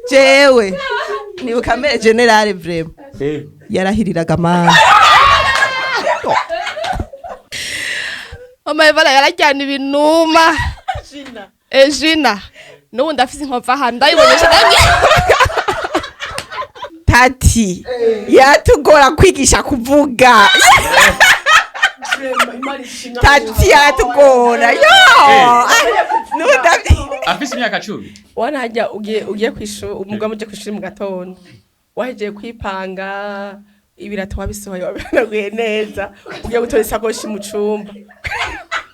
jewe ni ukamere general vrema yarahiriraga mana Vala yarajyana ibinuma Jina n'ubu ndafise inkova hano ndayibonyesha tati yatugora kwigisha kuvuga tati yatugora yo afise imyaka 10 wana hajya ugiye kwishura umugabo uje kwishura mu gatondo waheje kwipanga ibirato wabisohoye wabiraguye neza ugiye gutora isakoshi mu cumba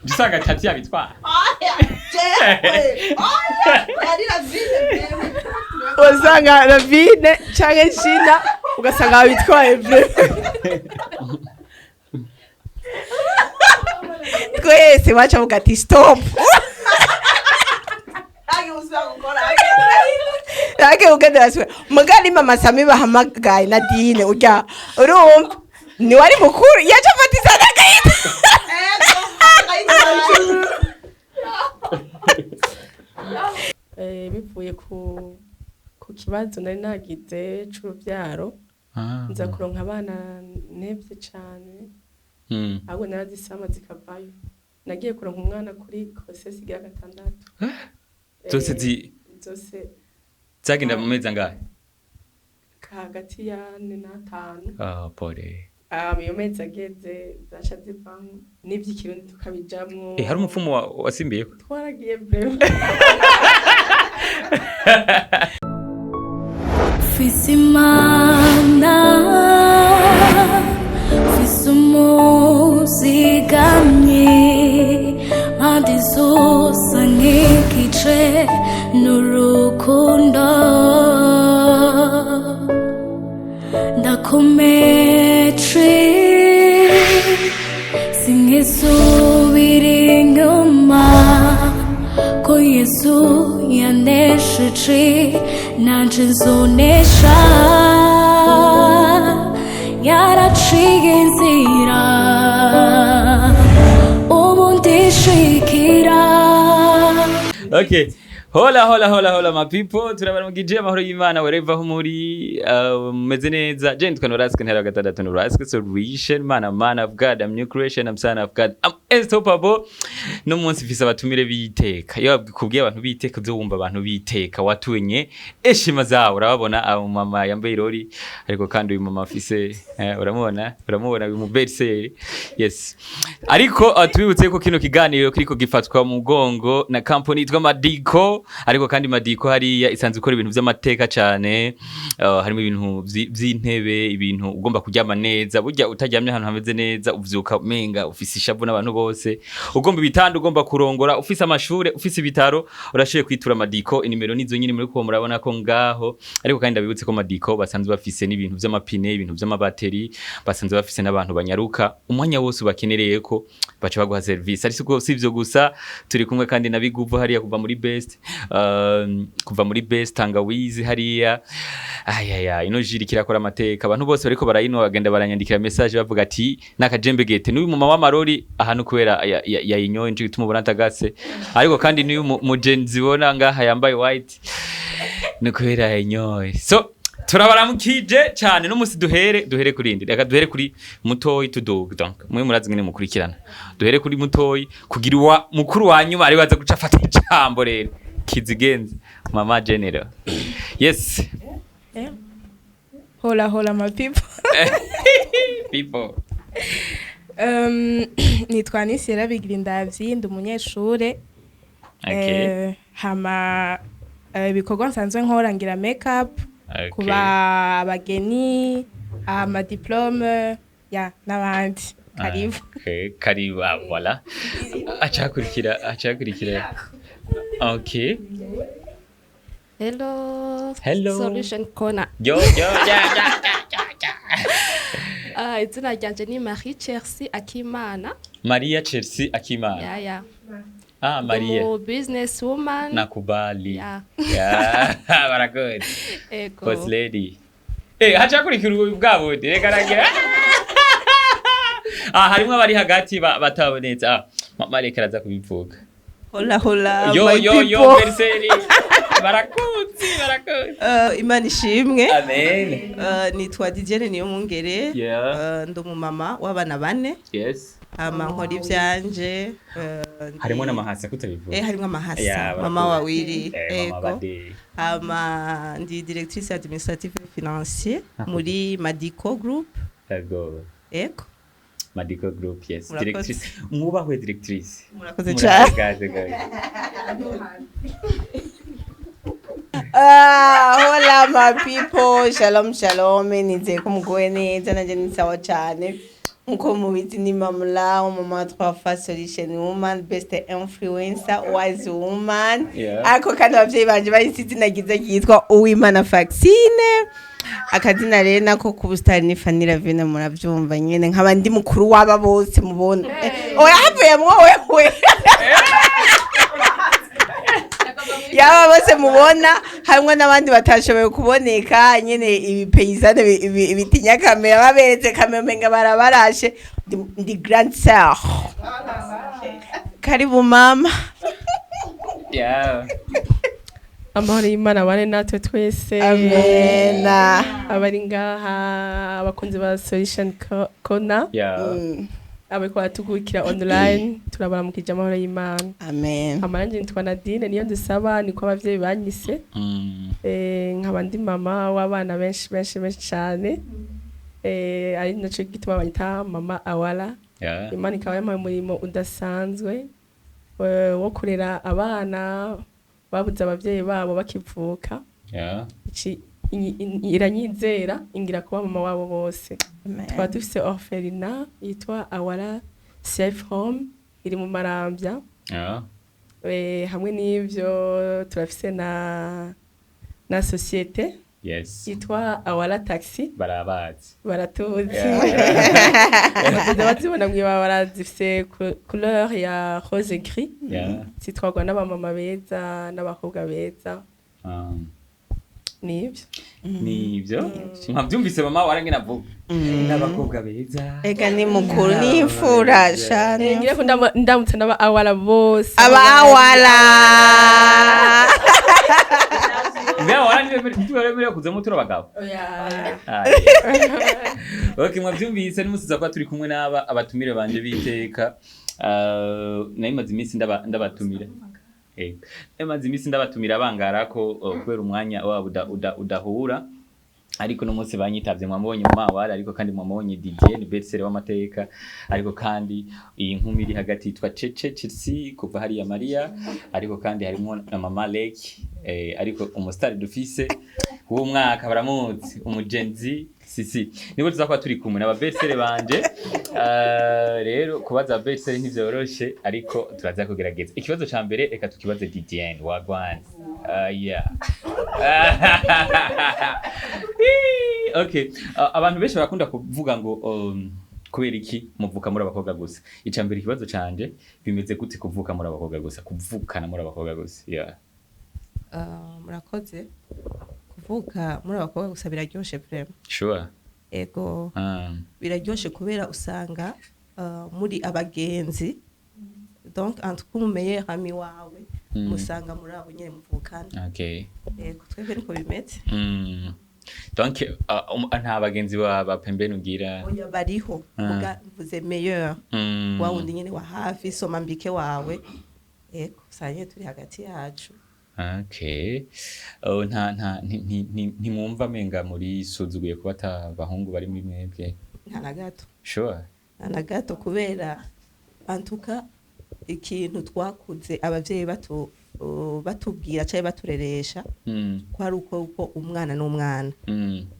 dusange tati yabitwara usanga Lavine canke Gina ugasanga babitwaye twese baca mugati stop Ake ugenda aswe mugani mama Sami bahamagaye na Dine urya urumva ni wari mukuru yaje afatiza nagahita bivuye ku kibazo nari nagize c'uruvyaro nza kuronka abana nevye cane ahubwo narazisama zikavayo nagiye kuronka umwana kuri kosesi ya 6 zose zagenda mu mezi angahe hagati ya 4 na 5 pole iyo mezi ageze zaca zivamo n'ivy'ikirundi tukabijamwo hari umupfumu wasimbiye twaragiye breve Fisimana Fisumuzigamye Madizosa nkikice Nurukundo Ndakometri Singisubira inyuma Ko Yesu yanesheje nanje nzonesha yaraciye inzira ubu ndishikira. Okay. Hola my people, turabaramugije amahoro y'Imana wherever ho muri meze neza. Je nditwa Norasque Ntare VI, Norasque solution, man of God, I'm new creation, I'm son of God, I'm unstoppable. No munsi fisa batumire biteka. Iyo kubwiye abantu biteka uzumva abantu biteka watuenye eshima zawo urababona abo mama yambaye irori ariko kandi uyu mama afise uramubona uyu muberseri. Yes. Ariko tubibutse ko kino kiganiro kiriko gifatwa mu mugongo na company yitwa Madiko. Ariko kandi Madiko hariya isanzwe ikora ibintu by'amateka cyane, harimo ibintu by'intebe, ibintu ugomba kuryama neza, burya utaryamye ahantu hameze neza uvyuka menga ufise ishavu n'abantu bose, ugomba ibitanda, ugomba kurongora, ufise amashure, ufise ibitaro, urashoye kwitura Madiko. Inimero nizo nyine muri ko murabona ko ngaho. Ariko kandi ndabibutse ko Madiko basanzwe bafise n'ibintu by'amapine, ibintu by'amabateri, basanzwe bafise n'abantu banyaruka umwanya wose bakenereye ko baca baguha service. Ariko sivyo gusa, turi kumwe kandi nabiguvu hariya kuva muri best tangawizi hariya ino jiri kirakora amateka. Abantu bose bariko barayino bagenda baranyandikira message bavuga ati nakajembe gete n'uyu mama wa marori ahantu kubera yayinyoye nje gituma ubona tagase. Ariko kandi n'uyu mugenzi bona ngaha yambaye white no kubera yayinyoye. So turabaramukije cyane no musi duhere kurindi, reka duhere kuri mutoyi tudoga. Donc mwe murazi ngene mukurikirana, duhere kuri mutoyi kugira wa mukuru wanyuma ari baza guca afata ijambo rero kizigenze mama general. Yes. Hola my people. People. Nitwa Nisera Bigirindavyi, ndi umunyeshure. Okay. Hama ibikorwa nsanzwe nkorangira makeup. Okay. Kuba abageni, ama diplome, n'abandi. Karibu. Okay, karibu voilà. Achakurikira. Okay. Hello. Solution corner. Yo. Izina ryanje ni Marie Chelsea Akimana. Maria Chelsea Akimana. Yeah. Maria. Business woman. Nakubali. Yeah. Barakoze. Boss lady. Hachakurikira ubwabo reka ragira. Harimo abari hagati batabonetse. Mama reka raza kubivuga. Hola yo berseri. barakuzi Imana ishimwe. amen Nitwa Didienne Niyomwungere. Yeah. Ndi umumama w'abana 4. yes Hama nkora ivyanje. harimo n'amahasa kutabivuga Harimo amahasa. Yeah, Mama wawiri. mama bade Hama ndi directrice administrative et financier muri Madico Group. ego Ego. Madico Group, yes. Murakoze. Directrice. Mwubahwe directrice. Murakoze cyane. Hola my people, shalom shalom, nizeye ko muguwe neza nanje ni sawa cyane. Nko mubizi ni Mamula, mama twafa solution woman, best influencer, wise woman. Yeah. Ako kandi abavyeyi banje bayisizi nagize yitwa Uwimana Vaccine. Akazina rero nako ku busitani ni Fanny Lavine muravyumva nyene nkaba ndi mukuru waba bose mubona. Oya havuye mwo wewe. Yaba bose mubona hamwe n'abandi batashoboye kuboneka nyene ibipeyizane ibitinya kamera baberetse kamera menga barabarashe ndi grand sœur. Karibu mama. Yeah. amahoro y'Imana bane natwe twese. Amena. Abari ngaha abakunzi ba solution corner. Yeah. Abeko batugukira online turabaramukije amahoro y'Imana. Amen. Amaranje nitwa Nadine niyo ndusaba niko abavyeyi banyise. Nkaba ndi mama w'abana benshi cyane. Ari naco gituma banyita mama awala. Yeah. Imana ikaba yampaye umurimo udasanzwe wo kurera abana babuze abavyeyi babo bakivuka. Yeah. Iranyizera ingira kuba mama wabo bose. Amen. Twa dufise orphelinat yitwa Awala Safe Home iri mu Marambya. Yeah. Hamwe n'ivyo turafise na societe Yes. yitwa Awala Taxi Barabazi. baratuzi. Yeah. Bazibona mwibabara zifise couleur ya rose gris. Yeah. Zitwagwa n'abamama beza n'abakobwa beza. Nivyo. Nivyo. Mwabyumvise mama warangena vuga. N'abakobwa beza. Ega ni mukuru ni imfura shane. Ngira ko ndamutse n'aba awala bose. Aba awala. Mbega warangire kuzamo turabagabo. Oya. Okay, mwabyumvise nimusiza ko turi kumwe n'aba abatumire banje biteka. Nayimaze iminsi ndabatumira. Emaze iminsi ndabatumira bangara ko kubera umwanya wabo udahura. Ariko no munsi banyitavye mwamubonye mama wari ariko kandi mwamubonye DJ ni bestseller w'amateka ariko kandi iyi nkumi iri hagati yitwa Chelsea kuva hari ya Maria ariko kandi harimo na mama Lake ariko umustar dufise uwo mwaka baramuzi umugenzi sisi nibo tuzakwa turi kumwe n'aba bestseller banje rero kubaza bestseller ntivyoroshe ariko turaza kugerageza ikibazo ca mbere reka tukibaze DJ wagwan yeah. Okay, abantu benshi barakunda kuvuga ngo kubera iki muvuka muri abakobwa gusa. Icambere ikibazo canje bimeze gute kuvuka muri abakobwa gusa, kuvukana muri abakobwa gusa. Yeah. Murakoze. Kuvuka muri abakobwa gusa biraryoshe vraiment. Sure. Ego. Biraryoshe kubera usanga muri abagenzi. Donc entre kumeye hami wawe musanga muri abo nyene muvukana. Okay. Ego twebwe niko bimeze. Donc nta bagenzi ba pembeni ugira. Oya bariho. Uga mvuze meilleur. Wa wundi nyene wa hafi soma mbike wawe. Ego sanye turi hagati yacu. Okay. Ntimwumva menga muri suzuguye kuba abahungu bari muri mwebwe. Nta na gato. Sure. Nta na gato kubera antuka ikintu twakuze abavyeyi batubwira cyane batureresha ko ari uko umwana n'umwana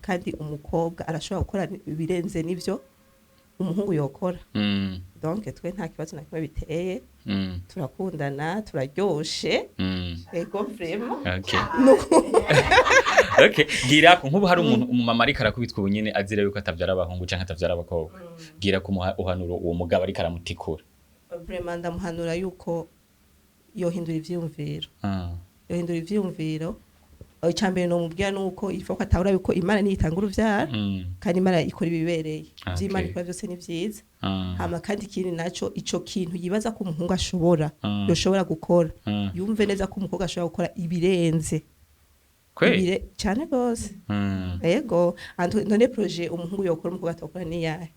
kandi umukobwa arashobora gukora ibirenze nivyo umuhungu yokora. Donc twe nta kibazo na kimwe biteye. Turakundana turaryoshe. Ego vraiment. Okay. Okay, gira ko nkubu hari umuntu umumama ari karakubitwa ubunyene azira yuko atavyara abahungu canke atavyara abakobwa. Gira ko uhanuro uwo mugabo ari karamutikura. Vraiment ndamuhanura yuko yohindura ivyumviro. Yohindura ivyumviro. Icambere no mubwira nuko ifoko atahura yuko Imana niyitanga uruvyara kandi Imana ikora ibibereye. Vy'Imana ikora byose ni vyiza. Hama kandi ikindi naco ico kintu yibaza ko umuhungu ashobora yoshobora gukora. Yumve neza ko umukobwa ashobora gukora ibirenze Kwe cyane gose yego none projet umuhungu yokora umukobwa atokora ni yahe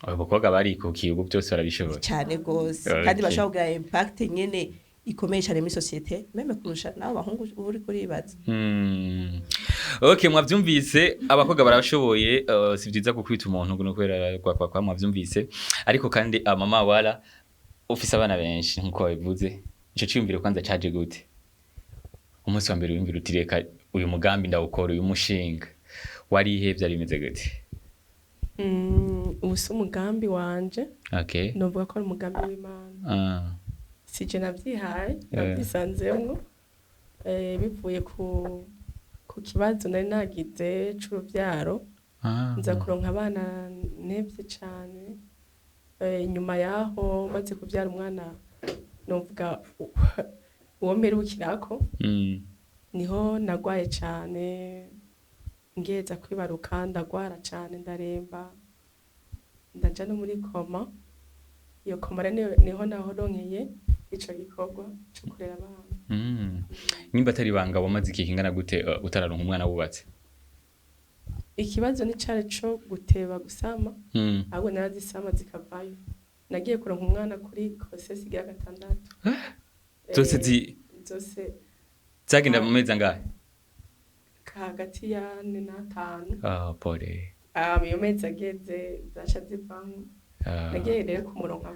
abakobwa bari ku kibugo byose barabishoboye cyane gose kandi bashobora kugira impact nyene ikomeye cyane muri societe meme kurusha nawe abahungu uri kuribaza okay mwavyumvise abakobwa barashoboye si byiza gukwita umuntu no kwera kwa mwavyumvise ariko kandi mama wala ufise abana benshi nkuko babivuze ico cyumvire kwanza caje gute umunsi wa mbere wimvira utireka uyu mugambi ndawukora uyu mushinga wari ihevye ari imeze gute ubusa umugambi wanje okay novuga ko ari umugambi w'Imana sije navyihaye navyisanzemwo bivuye ku kibazo nari nagize c'uruvyaro nza kuronka abana nevye cane nyuma yaho maze kuvyara umwana novuga uwo mperukirako niho nagwaye cane ngeza kwibaruka ndagwara cane ndaremba ndaja no muri koma iyo koma niho nahononkeye ico gikorwa cyo kurera abana nimba atari banga wamaze ikihe kingana gute utararonka umwana wubatse ikibazo ni cari co guteba gusama ahubwo narazisama zikavayo nagiye kuronka umwana kuri grossesse igira 6 zose zagenda mu mezi angahe hagati ya 4 na 5 pole iyo mezi ageze zasha zivamwo nagiye rero kumuronka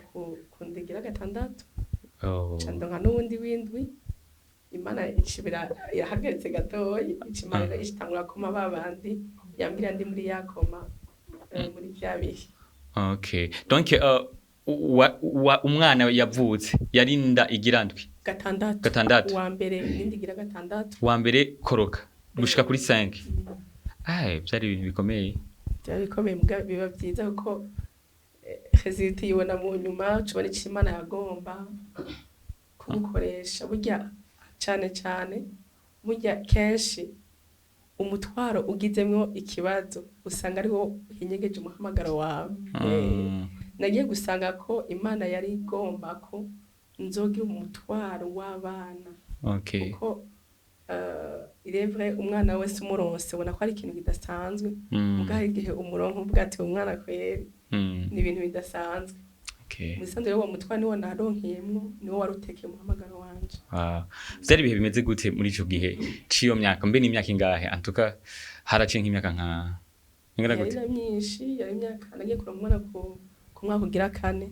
kundigira 6 candonka n'ubundi w'indwi Imana icibira yahagaritse gatoyi icimara ishitangura koma babandi yambira ndi muri yakoma muri vyabihe okay donc umwana yavutse yarinda igirandwi 6 wa mbere nindigira 6 wa mbere koroka gushika kuri 5 byari ibintu bikomeye mbwa biba byiza ko resultat yibona mu nyuma cubona icimana yagomba kugukoresha burya cyane burya kenshi umutwaro ugizemwo ikibazo usanga ariwo hinyegeje umuhamagaro wawe nagiye gusanga ko Imana yari igomba ko nzogira umutwaro w'abana kuko irevre umwana wese umuronse ubona ko ari ikintu kidasanzwe mugahe igihe umuronko bwati umwana kweri ni ibintu bidasanzwe musanze rero uwo mutwaro niwo naronkeyemwo niwo warutekeye umuhamagaro wanje vyari bihe bimeze gute muri ico gihe ciyo myaka mbe ni imyaka ingahe antuka harace nk'imyaka nka ingana gute yari myinshi yari imyaka nagiye kuronka umwana ku mwaka ugira 4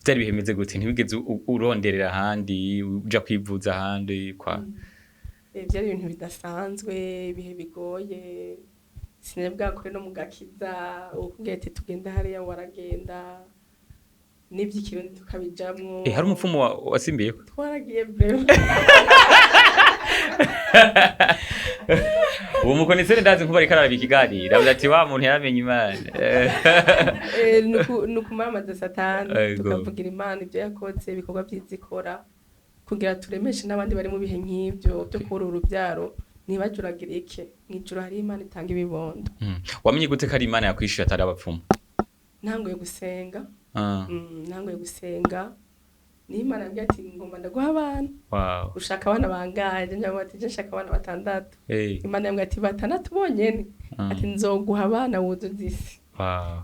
vyari bihe bimeze gute ntibigeze uronderera ahandi uja kwivuza ahandi kwa vyari ibintu bidasanzwe ibihe bigoye sinebwa kure no mugakiza ukubwiye ati tugenda hariya waragenda n'ivy'ikirundi tukabijamwo hari umupfumu wasimbiyeko twaragiye breve uwo mukonisere ndazi nkuba ari karara bikiganira avuga ati wa muntu yaramenye Imana nukumamaza satani tukavugira Imana ibyo yakoze ibikorwa byizikora kugira turemeshe n'abandi bari mu bihe nk'ibyo byo kubura urubyaro ntibajuragire iki mwijuru hari Imana itanga ibibondo wamenye gute ko ari Imana yakwishyura atari abapfumu ntangoye gusenga ntangoye gusenga ni Imana yambwiye ati ngomba ndaguha abana ushaka abana bangaje njya ati je nshaka abana 6 Imana yambwiye ati 6 bonyene ati nzoguha abana wuzuza isi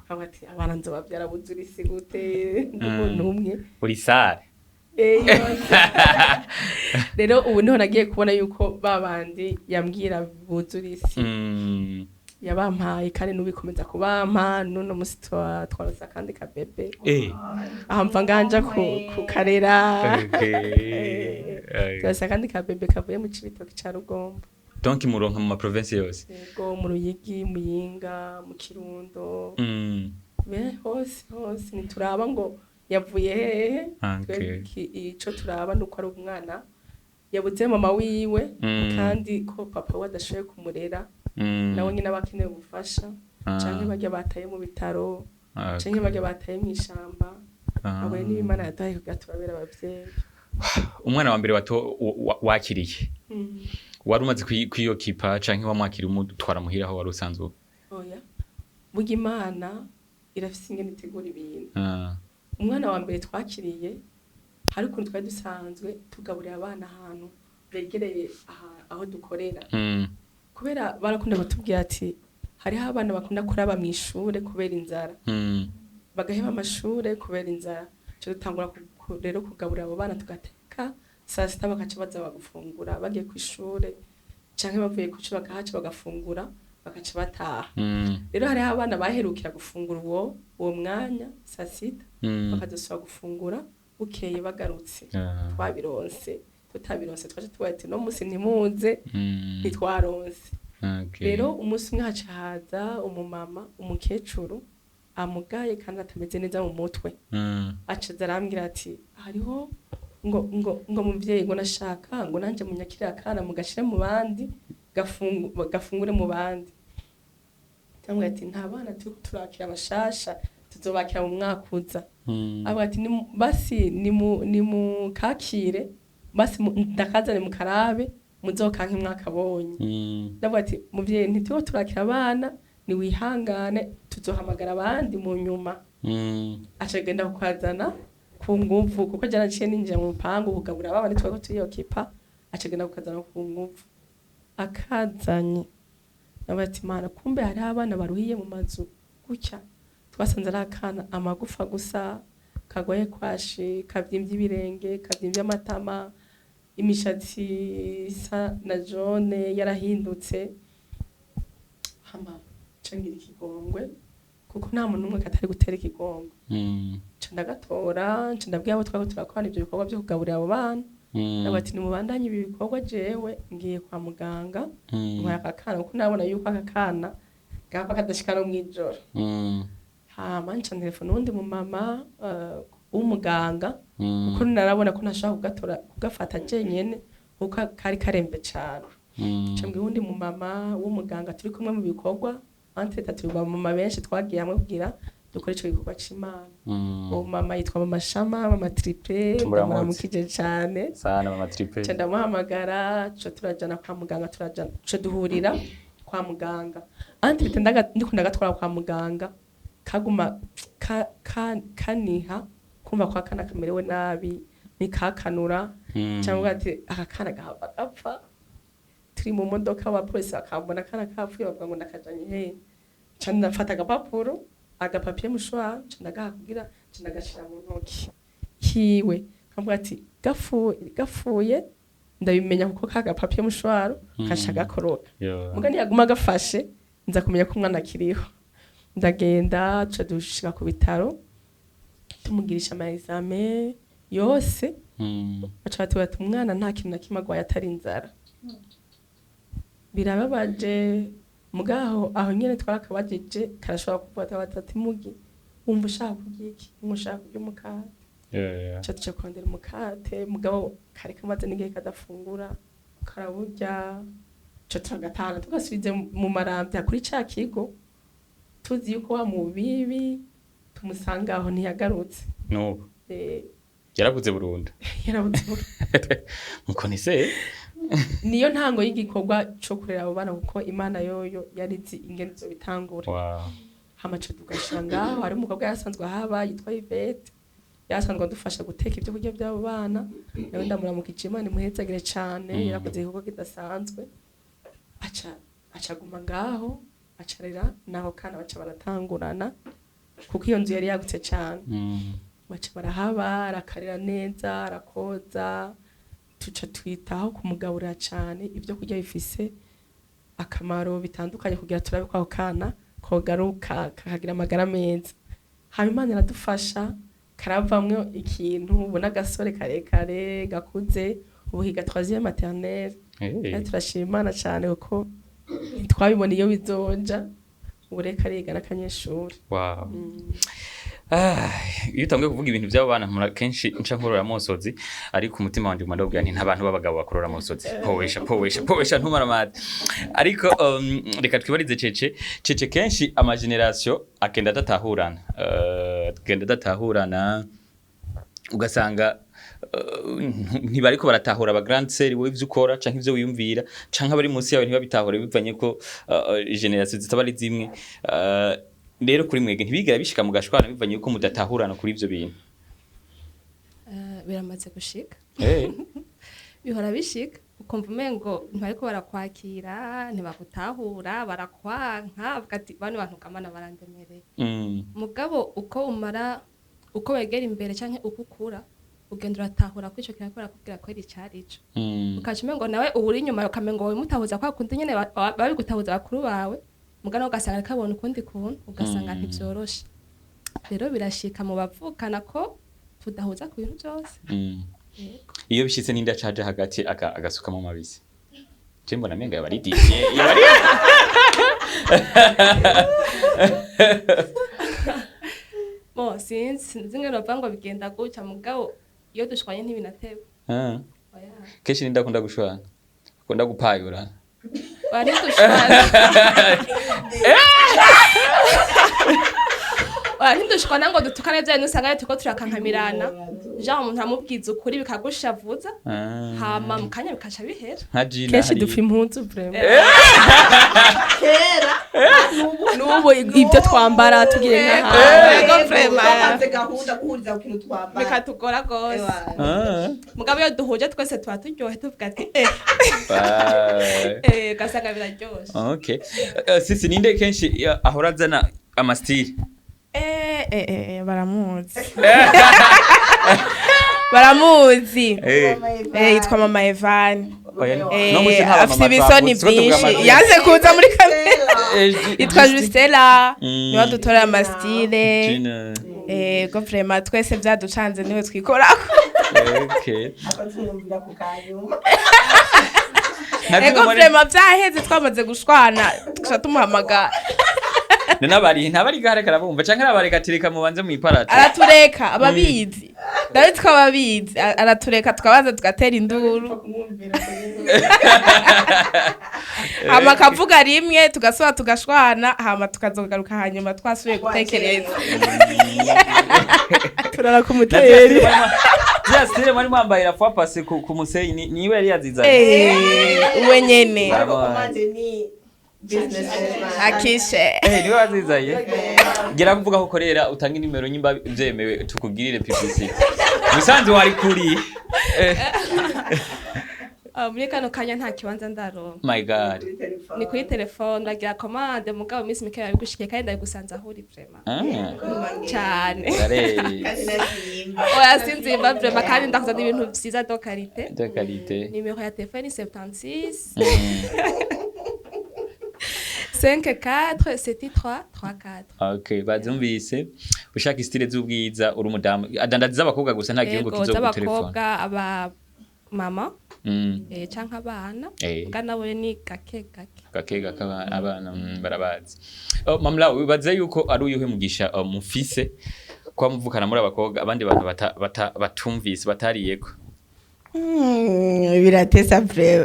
ati abana nzobabyara buzura isi gute n'umuntu umwe uri sare rero ubu niho nagiye kubona yuko babandi yambwira buzura isi yabampaye kandi nubikomeza kubampa none musi twarasa kandi kabebe ahamva nganja ku karera twarasa kandi kabebe kavuye mu Cibitoke ca Rugombo donc muronka mu province yose yego mu Ruyigi Muyinga mu Kirundo hose nituraba ngo yavuye hehe ico turaba nuko ari umwana yabuze mama wiwe kandi ko papa we adashoboye kumurera nawe nyine abakeneye ubufasha canke bajya bataye mu bitaro canke bajya bataye mu ishamba abo ni Imana yataye kugira turabera abavyeyi umwana wa mbere wakiriye wari umaze kwiyokipa canke wamwakira umutwara muhira aho wari usanzwe oya burya Imana irafise ingene itegura ibintu umwana wa mbere twakiriye hari ukuntu twari dusanzwe tugaburira abana ahantu begereye aho dukorera kubera barakunda kutubwira ati hariho abana bakunda kuraba mu ishure kubera inzara bagaheba amashure kubera inzara cyo dutangura rero kugaburira abo bana tugateka saa sita bakaca baza bagufungura bagiye ku ishure canke bavuye ku ishure bakahaca bagafungura bakaca bataha rero hariho abana baherukira gufungura uwo mwanya saa sita bakazosubira gufungura bukeye bagarutse twabironse tutabironse twaje tubaye ati no musi ntimuze ntitwaronse rero umunsi umwe haca haza umumama umukecuru amugaye kandi atameze neza mu mutwe acaza arambwira ati hariho ngo muvyeyi ngo nashaka ngo nanje munyakire akana mugashire mu bandi gafungure mu bandi cyangwa ati nta bana turakira abashasha tuzobakira mu mwaka uza avuga ati basi ni mukakire basi ndakazane mukarabe muzokanke mwakabonye ndavuga ati muvyeyi ntituho turakira abana ni wihangane tuzohamagara abandi mu nyuma acagenda kukazana ku nguvu kuko jana ciye ninjira mu mpangu kugabura abana twako tuyokipa acagenda kukazana ku nguvu akazanye nabati mana kumbe hari abana baruhiye mu mazu gucya twasanze ari akana amagufa gusa kagoye kwashi kavyimvye ibirenge kavyimvye amatama imishatsi isa na jaune yarahindutse hama cangira ikigongwe kuko nta muntu umwe katari gutera ikigongwe ndagatora ndabwiye abo twako turakora ivyo bikorwa byo kugaburira abo bana nabati ni mubandanye ibi bikorwa jewe ngiye kwa muganga nkora akakana kuko nabona yuko akakana gapfa kadashikana mwijoro hama nca telefone undi mu mama w'umuganga kuko narabona ko ntashaka kugatora kugafata jenyene kuko kari karembe cyane cyangwa undi mu mama w'umuganga turi kumwe mu bikorwa entre tatu ba mama benshi twagiye hamwe kugira dukore ico gikorwa c'Imana uwo mama yitwa mama Shama mama Triple muramukije cyane sana mama Triple cyenda muhamagara cyo turajana kwa muganga turajana cyo duhurira kwa muganga entre ndikunda gatwara kwa muganga kaguma kaniha kumva kwa kana kamerewe nabi nikakanura cyangwa ati akakana gahava gapfa turi mu modoka wa polisi akabona kana kapfuye bavuga ngo nakajanye he cyane nafata agapapuro agapapiye mushwa cyane kugira cyane gashira mu ntoki hiwe kavuga ati gafuye ndabimenya kuko kagapapiye mushwaro kasha gakoroka mugani yaguma gafashe nza kumenya ko umwana kiriho ndagenda dushika ku bitaro tumugirisha ama examen yose bati umwana nta kintu na kimwe agwaye atari inzara birababaje mugaho aho nyene twarakabajije karashobora kuvuga ati mugi wumva ushaka kugiki umushaka kurya umukate cyo kondera umukate mugabo kari kamaze n'igihe kadafungura karaburya cyo turagatana tugasubize mu marambya kuri ca kigo tuzi yuko wa mubibi tumusanga aho ntiyagarutse no yarabuze burundu muko nise niyo ntango y'igikorwa cyo kurera abo bana kuko Imana yoyo yarizi ingene zo bitangura hamace tugashira ngaho hari umukobwa yasanzwe haba yitwa Yvette yasanzwe adufasha guteka ibyo kurya by'abo bana nawe ndamuramukije Imana imuhezagire cyane yarakoze igikorwa kidasanzwe aca guma ngaho acarera naho kana baca baratangurana kuko iyo nzu yari yagutse cyane baca barahaba arakarira neza arakoza tuca twitaho kumugaburira cyane ibyo kurya bifise akamaro bitandukanye kugira turabe ko kana kogaruka kakagira amagara meza hama Imana iradufasha karavamwe ikintu ubona gasore karekare gakuze ubuhiga twaziye maternelle turashima Imana cyane kuko twabibona iyo bizoja ureka ariga n'akanyeshuri iyo utangiye kuvuga ibintu by'abo bana kenshi nca nkorora amosozi ariko umutima wanje umandobwira nti ntabantu b'abagabo bakorora amosozi powesha ntumara mate ariko reka twibarize cece kenshi ama generation akenda datahurana ugasanga ntibariko baratahura aba grand sœur wowe ivyo ukora canke ivyo wiyumvira canke abari munsi yawe ntibabitahura bivanye ko generation zitabari zimwe rero kuri mwege ntibigera bishika mu gashwana bivanye ko mudatahurana kuri ivyo bintu biramaze gushika bihora bishika ukumva umengo ntibariko barakwakira ntibagutahura barakwanka avuga ati bano bantu kamana barandemereye mugabo uko wegera imbere canke uko ukura ugenda uratahura ko ico kintu barakubwira ko ari carico ukaca umengo nawe uburi inyuma ukamengo wowe mutahuza kwa kundi nyene babigutahuza bakuru bawe mugana ugasanga kabona ukundi kuntu ugasanga ntivyoroshe rero birashika mu bavukana ko tudahuza ku bintu byose iyo bishitse n'inda caje hagati agasuka mu mabisi Jembo na menga yabari DJ yabari Bo sinzi ngeno bavangwa bigenda guca mugabo iyo dushwanye ntibinateba Keshi ninda kunda gushwana akunda gupayura bari dushwana Ntidushwana ngo dutukane bya nusanga tuko turakankamirana Jean umuntu amubwiza ukuri bikagushavuza hama mukanya bikaca bihera Keshi dupfa impunzu vraiment Kera nubu ibyo twambara tugire nka vraiment gahunda guhuriza ku kintu twambara bikatugora gose mugabo yo duhuje twese twa turyohe tuvuga ati gasanga biraryoshe Okay sisi ninde kenshi ahora zana amastiri baramuzi yitwa mama Ivani afite ibisoni byinshi yaje kuza muri kamera yitwa Justela niwe dutorera amastile ko vraiment twese byaducanze niwe twikorako ego vraiment byaheze twamaze gushwana tumuhamagara ntabari gare karabumva canke arabareka tireka mubanze mu iparati aratureka ababizi David twababizi aratureka tukabaza tugatera induru hama kavuga rimwe tugasoba tugashwana hama tukazogaruka hanyuma twasubiye gutekereza turara ku muteri Stile mwari mwambaye fois passé ku museyi niwe yari yaziza uwe nyene akishe niwe wazizaye gira kuvuga ko korera utanga nimero nyimba byemewe tukugirire publicity musanze wari kuri muri kano kanya nta kibanza ndaro my god ni kuri telefone ndagira commande mugabo miss Mikael yabigushikiye kandi ndabigusanza ahuri vraiment cyane oya sinzimba vraiment kandi ndakuza ibintu byiza do qualité nimero ya telefone 76 54 Okay bazumvise ushaka style z'ubwiza uri umudamu adandaza abakobwa gusa nta gihugu kizo ku telefone abakobwa aba mama canka abana nabo ni gake abana barabazi mamla wibaza yuko ari uyuhe mugisha mufise kwa muvukana muri abakobwa abandi bantu batumvise batariyeko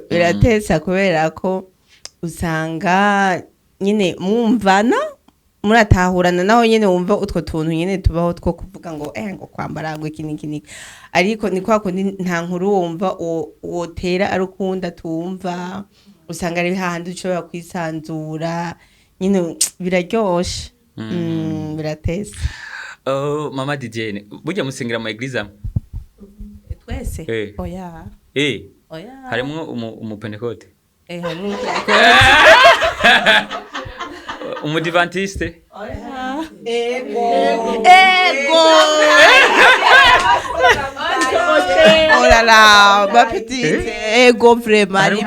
biratesa kubera ko usanga nyine mwumvana muratahurana naho nyine wumva utwo tuntu nyine tubaho two kuvuga ngo ngo kwambara ngo iki ariko ni kwa kundi nta nkuru wumva wotera ari ukunda tumva usanga ari hahandi ushobora kwisanzura nyine biraryoshe biratesa mama Didiene burya musengera mu eglise twese oya harimo umupentecote umudivantiste olala bapetite ego vraiment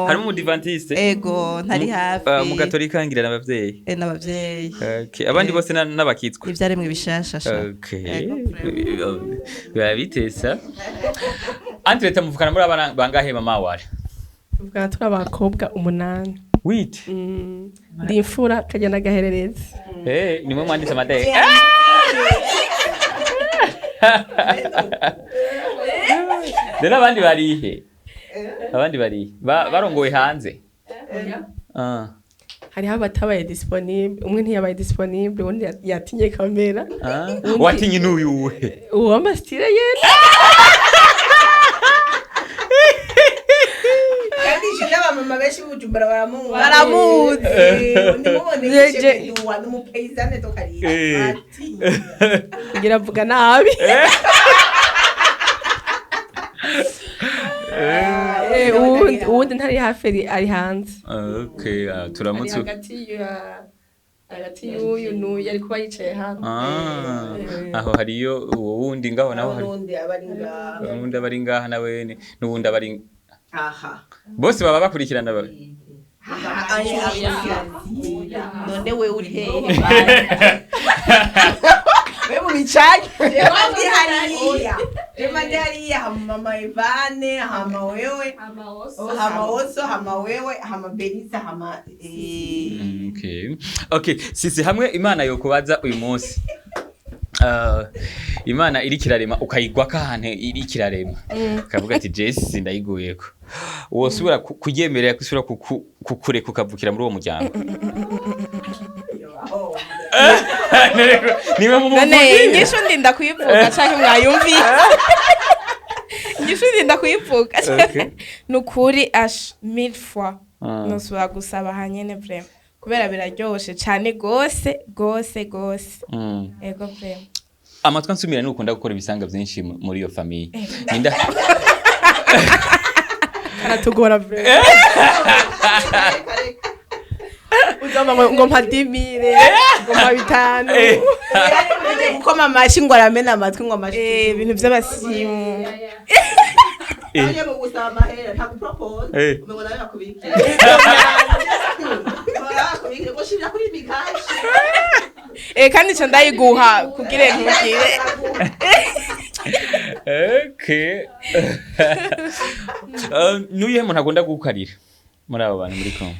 harimo umudivantiste ego ntari hafi mu gatolika ngira n'abavyeyi okay abandi bose n'abakitswe ivyaremwe bishasha okay bitesa Antreta muvukana muri abana bangahe mama wari tuvugana turi abakobwa 8 wit ndi imfura kagenda gaherereza nimwe mwanditse amadaye Dena abandi barihe barongowe hanze hariho abatabaye disponible umwe ntiyabaye disponible undi yatinye kamera watinye n'uyuwe uwo amastire yera mama beshi bujumbura baramuzi nimubone cyo duwa n'umupayizane tokarira ati ngira vuga nabi uwundi ntari hafi ari hanze. Okay, turamutse hagati y'uyu n'uyu ariko kuba yicaye hano. Aho hariyo uwo wundi ngaho naho hari uwundi abari ngaha nawe n'uwundi abari bose baba bakurikirana none we uri hehe we mu bicanye Jemandi hariya hama mama Ivane hama wewe hama Oso hama wewe hama Belisa hama Okay sisi hamwe Imana yo kubaza uyu munsi Imana iri kirarema ukayigwa kahane iri kirarema kavuga ati Jesse ndayiguyeko uwo subira kuyemerera kusubira kukure kukavukira muri uwo muryango niwe mu none ngisho ndinda kuyivuga cyangwa mwayumviye ngisho ndinda kuyivuga nukuri ash 1000 fois nosubira gusaba hanyene vraiment kubera biraryoshe cyane gose ego vraiment amatwa nsumira n'ukunda gukora ibisanga byinshi muri iyo famille ninda karatugora vraiment uzama ngo mpadimire ngo mabitano uko mama shingwa ramena amatwi ngo amashi ibintu by'abasimu aje mu gusaba mahera nta propose umengo nawe nakubiki ngo shira kuri bikashi kandi cyo ndayiguha kugire ntugire okay nuye muntu agomba gukarira muri abo bantu muri Congo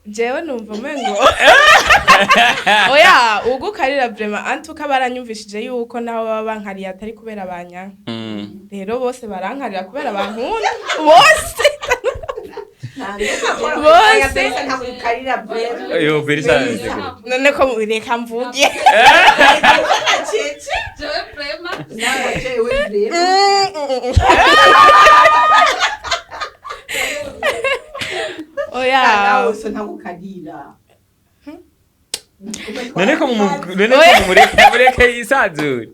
jewe numva mengo oya ugukarira vraiment antuka baranyumvishije yuko nabo baba bankariye atari kubera abanya rero bose barankarira kubera abankunda bose ntagukarira vraiment yo Belisa none ko reka mvuge jewe vraiment jewe oya Oso ntagukarira none ko mureke yisanzure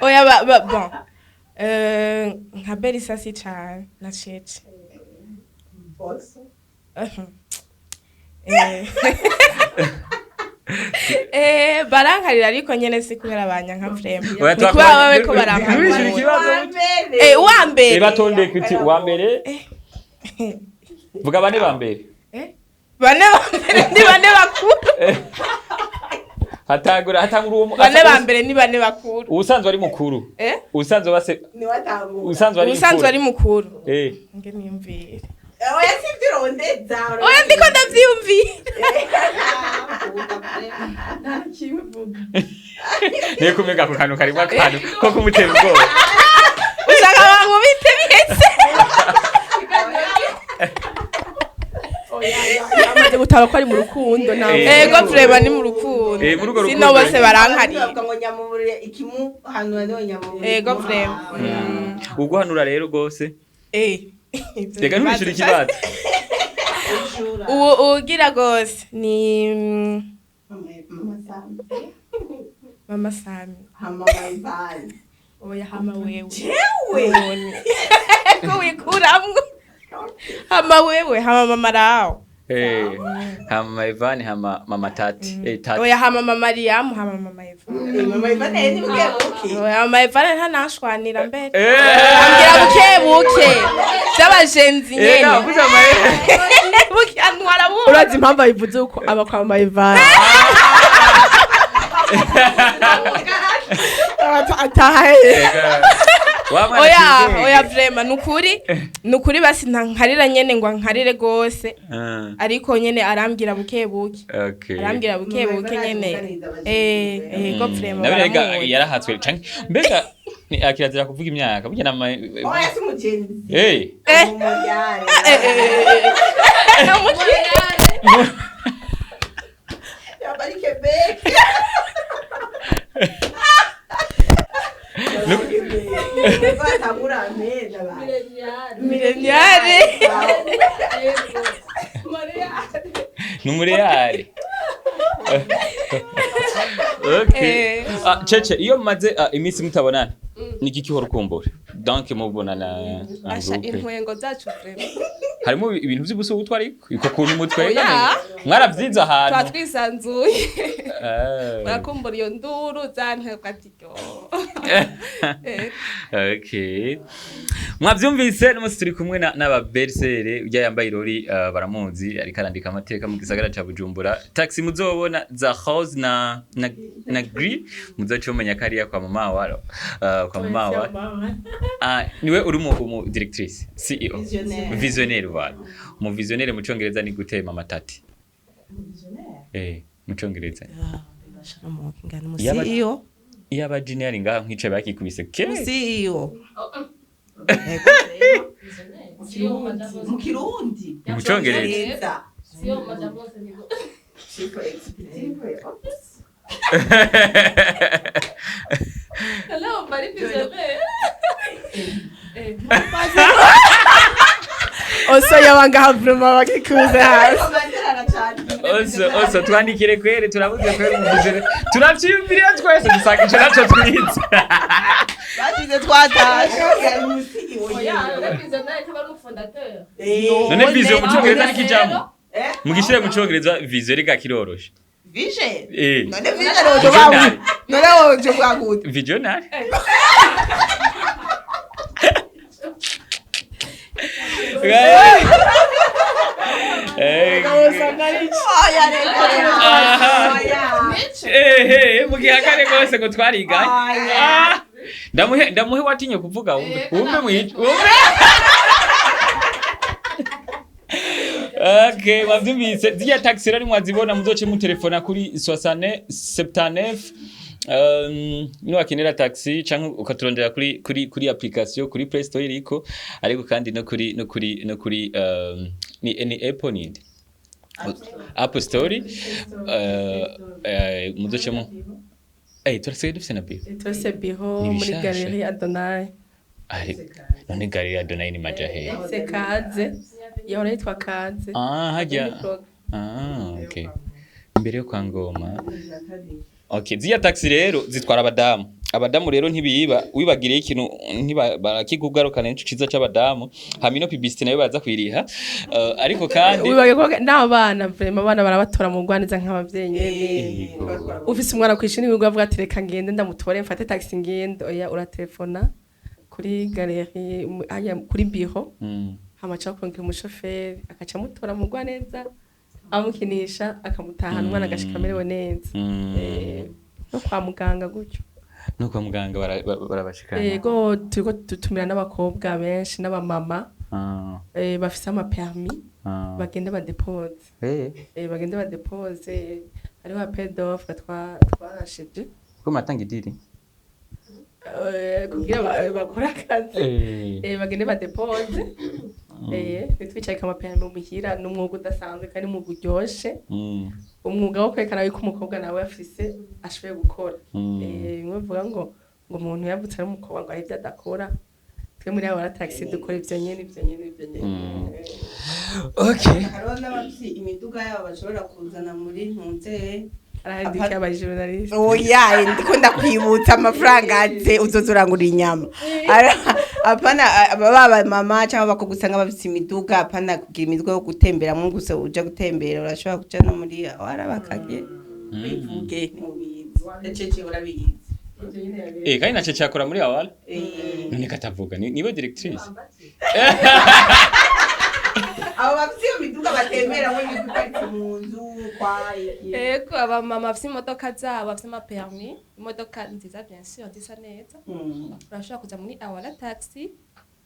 oya bon nka Belisa si cyane na Cece barankarira ariko nyene si kubera abanyanka vraiment ni kuba babe ko barankarira wa mbere batondeka uti wa mbere vuga bane ba mbere bane ni bane bakuru hatangura uwo bane ba mbere ni bane bakuru usanzwe ari mukuru usanzwe base ni watangu usanzwe ari mukuru nge niyumvire oya sivyirondeza oya ndiko ndavyumvira ne kumega ku kantu karimo akantu ko kumutera ubwoba ushaka abantu bite bihetse amaze gutaba ko ari mu rukundo nawe ego vreba ni mu rukundo sino bose barankariye ngo nyamubure ikimu hanura no nyamubure ego vreba uguhanura rero gose reka ntubishire ikibazo ugira gose ni mama Sami hama Ivane oya hama wewe jewe ko wikuramwo hama wewe hama mama rao hama Ivane hama mama tati tati oya hama mama Mariam hama mama Ivane mama Ivane ni buke oya mama Ivane ntanashwanira mbere ambira buke by'abajenzi nyene buke antwara bu urazi impamvu ayivuze uko aba kwa mama Ivane atahe oya vrema nukuri basi ntankarira nyene ngo nkarire gose ariko nyene arambwira buke arambwira buke nyene go vrema nabirega yarahatswe canke mbega ni akirazira kuvuga imyaka burya nama oya si mugenzi umujyane yabari Quebec mileniare numureyare okay Cece iyo maze iminsi mutabonana niki kihora ukumbura donc mubonana asha intwengo zacu vraiment harimo ibintu by'ubuso utwari iko kuntu mutwenga mwaravyiza ahantu twatwisanzuye barakumbura iyo nduru zantwe kwatiko okay mwavyumvise n'umunsi turi kumwe n'aba bersere ujya yambaye irori baramuzi ariko arandika amateka mu gisagara ca Bujumbura taxi muzobona za AHAHOZ na gri muzocomenya kariya kwa mama waro kwa mama wa niwe uri mu directrice CEO visionnaire wala mu visionnaire mu Congereza ni gutema matati mu Congereza bashaka mu kingana mu CEO yaba engineering ngaho nkice bakikubise ke CEO mu Kirundi mu Congereza sio madamose niko hello bari bizebe oso yabanga vraiment bakikuze hasi oso twandikire kwere turabuze kwere umuvizere turavyumvira twese dusanga ico naco twize bagize twatashe none vision mu Congereza nikijambo mugishire mu Congereza vision rega kiroroshe vision none vision rojo bawu none rojo bawu visionnaire mugihakane gose ngo twariganye ndamuhe watinye kuvuga wumve mwica okay wavyumvise ziya taxi rero mwazibona muzoce mu telefona kuri 60 79 no akenera taxi canke ukaturondera kuri application kuri Play Store iriko ariko kandi no kuri ni Apple ninde Apple Store muzocemo turasigaye dufise na biho twese biho muri galerie Adonai none galerie Adonai ni majahe se kaze yahora yitwa kaze hajya okay imbere yo kwa Ngoma okay ziya taxi rero zitwara abadamu rero ntibiba wibagiriye ikintu barakigugarukana n'ico ciza c'abadamu hamino publicité nayo baza kwiriha ariko kandi wibage ko n'abana vraiment abana barabatora mu Rwanda nk'abavyeyi nyene ufise umwana kwishini ngo avuga ati reka ngende ndamutore mfate taxi ngende oya uratelefona kuri galerie kuri biho hamacha kuronka umushoferi akaca mutora mu Rwanda amukinisha akamutahana umwana agashika merewe neza no kwa muganga gutyo no kwa muganga barabashikana yego turiko dutumira n'abakobwa benshi n'abamama bafise ama permis bagende badepose bagende badepose ari wa pedof twarashije ko matanga idiri kugira bakora akazi bagende badepose nitwicaye kama permis mu muhira n'umwuga udasanzwe kandi mu guryoshe umwuga wo kwerekana yuko umukobwa nawe afise ashoboye gukora bimwe bivuga ngo umuntu yavutse ari umukobwa ngo arivyo adakora twe muri abo taxi dukora ivyo nyene okay hariho n'abafise imiduga yabo bashobora kuzana muri ntunze arahindukira aba journalist oya ndiko ndakwibutsa amafaranga aze uzozurangura inyama apana baba mama cyangwa bakugusanga bafise imiduga apana kugira imiduga yo gutembera mu gusa uja gutembera urashobora kuja no muri Arabakobwa bivuge n'ubizi urabizi kandi nace cyakora muri awala none katavuga niwe directrice abo bafise imiduga batembera we n'ikuparitse mu nzu kwaye yego aba mama bafise imodoka zabo bafise ama permis imodoka nziza bien sûr ndisa neza urashobora kuja muri awala taxi